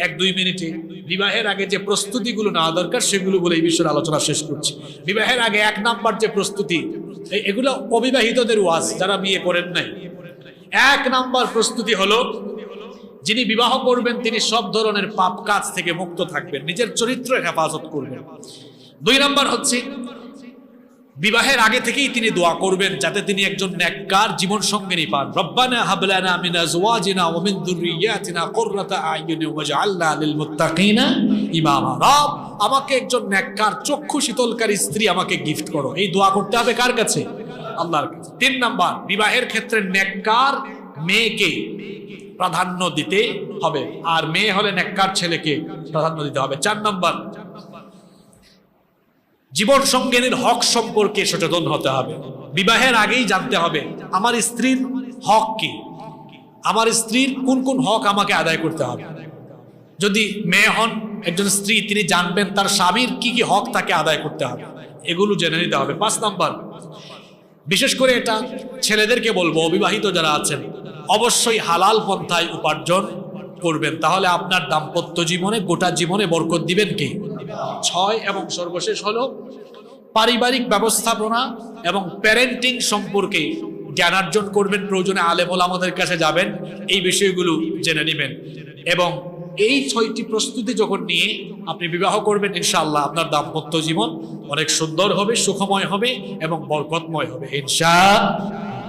1-2 মিনিটে বিবাহের আগে যে প্রস্তুতিগুলো নেওয়া দরকার সেগুলো বলে এই বিষয়ে আলোচনা শেষ করছি। বিবাহের আগে 1 নাম্বার যে প্রস্তুতি, এগুলো অবিবাহিতদের ওয়াজ, যারা বিয়ে করেন নাই। 1 নাম্বার প্রস্তুতি হলো, যিনি বিবাহ করবেন তিনি সব ধরনের পাপ কাজ থেকে মুক্ত থাকবেন, নিজের চরিত্রের হেফাজত করবেন। 2 নাম্বার হচ্ছে বিবাহের আগে থেকেই তিনি দোয়া করবেন যাতে তিনি একজন নেককার জীবন সঙ্গিনী পান। রব্বানা হাব লানা মিন আজওয়াজিনা ওয়া মিন যুররিয়াতিনা কুররাতা আয়ুনি ওয়াজআলনা লিল মুত্তাকিনা ইমামা। রব, আমাকে একজন নেককার চক্ষু শীতলকারী স্ত্রী আমাকে গিফট করো। এই দোয়া করতে হবে কার কাছে? আল্লাহর কাছে। 3 নাম্বার, বিবাহের ক্ষেত্রে নেককার মেয়েকে প্রাধান্য দিতে হবে, আর মেয়ে হলে নেককার ছেলেকে প্রাধান্য দিতে হবে। 4 নাম্বার, জীবন সঙ্গিনীর হক সম্পর্কে সচেতন হতে হবে। বিবাহের আগেই জানতে হবে আমার স্ত্রীর হক কি, আমার স্ত্রীর কোন কোন হক আমাকে আদায় করতে হবে। যদি মেয়ে হন একজন স্ত্রী, তিনি জানবেন তার স্বামীর কি কি হক তাকে আদায় করতে হবে, এগুলো জেনে নিতে হবে। 5 নাম্বার, বিশেষ করে এটা ছেলেদেরকে বলবো, অবিবাহিত যারা আছেন অবশ্যই হালাল পন্থায় উপার্জন করবেন, তাহলে আপনার দাম্পত্য জীবনে, গোটা জীবনে বরকত দিবেন কে? 6 এবং সর্বশেষ হলো পারিবারিক ব্যবস্থাপনা এবং প্যারেন্টিং সম্পর্কে জ্ঞানার্জন করবেন, প্রয়োজনে আলেম ওলামাদের কাছে যাবেন, এই বিষয়গুলো জেনে নেবেন। এবং এই 6টি প্রস্তুতি যখন নিয়ে আপনি বিবাহ করবেন, ইনশাআল্লাহ আপনার দাম্পত্য জীবন অনেক সুন্দর হবে, সুখময় হবে এবং বরকতময় হবে ইনশাআল্লাহ।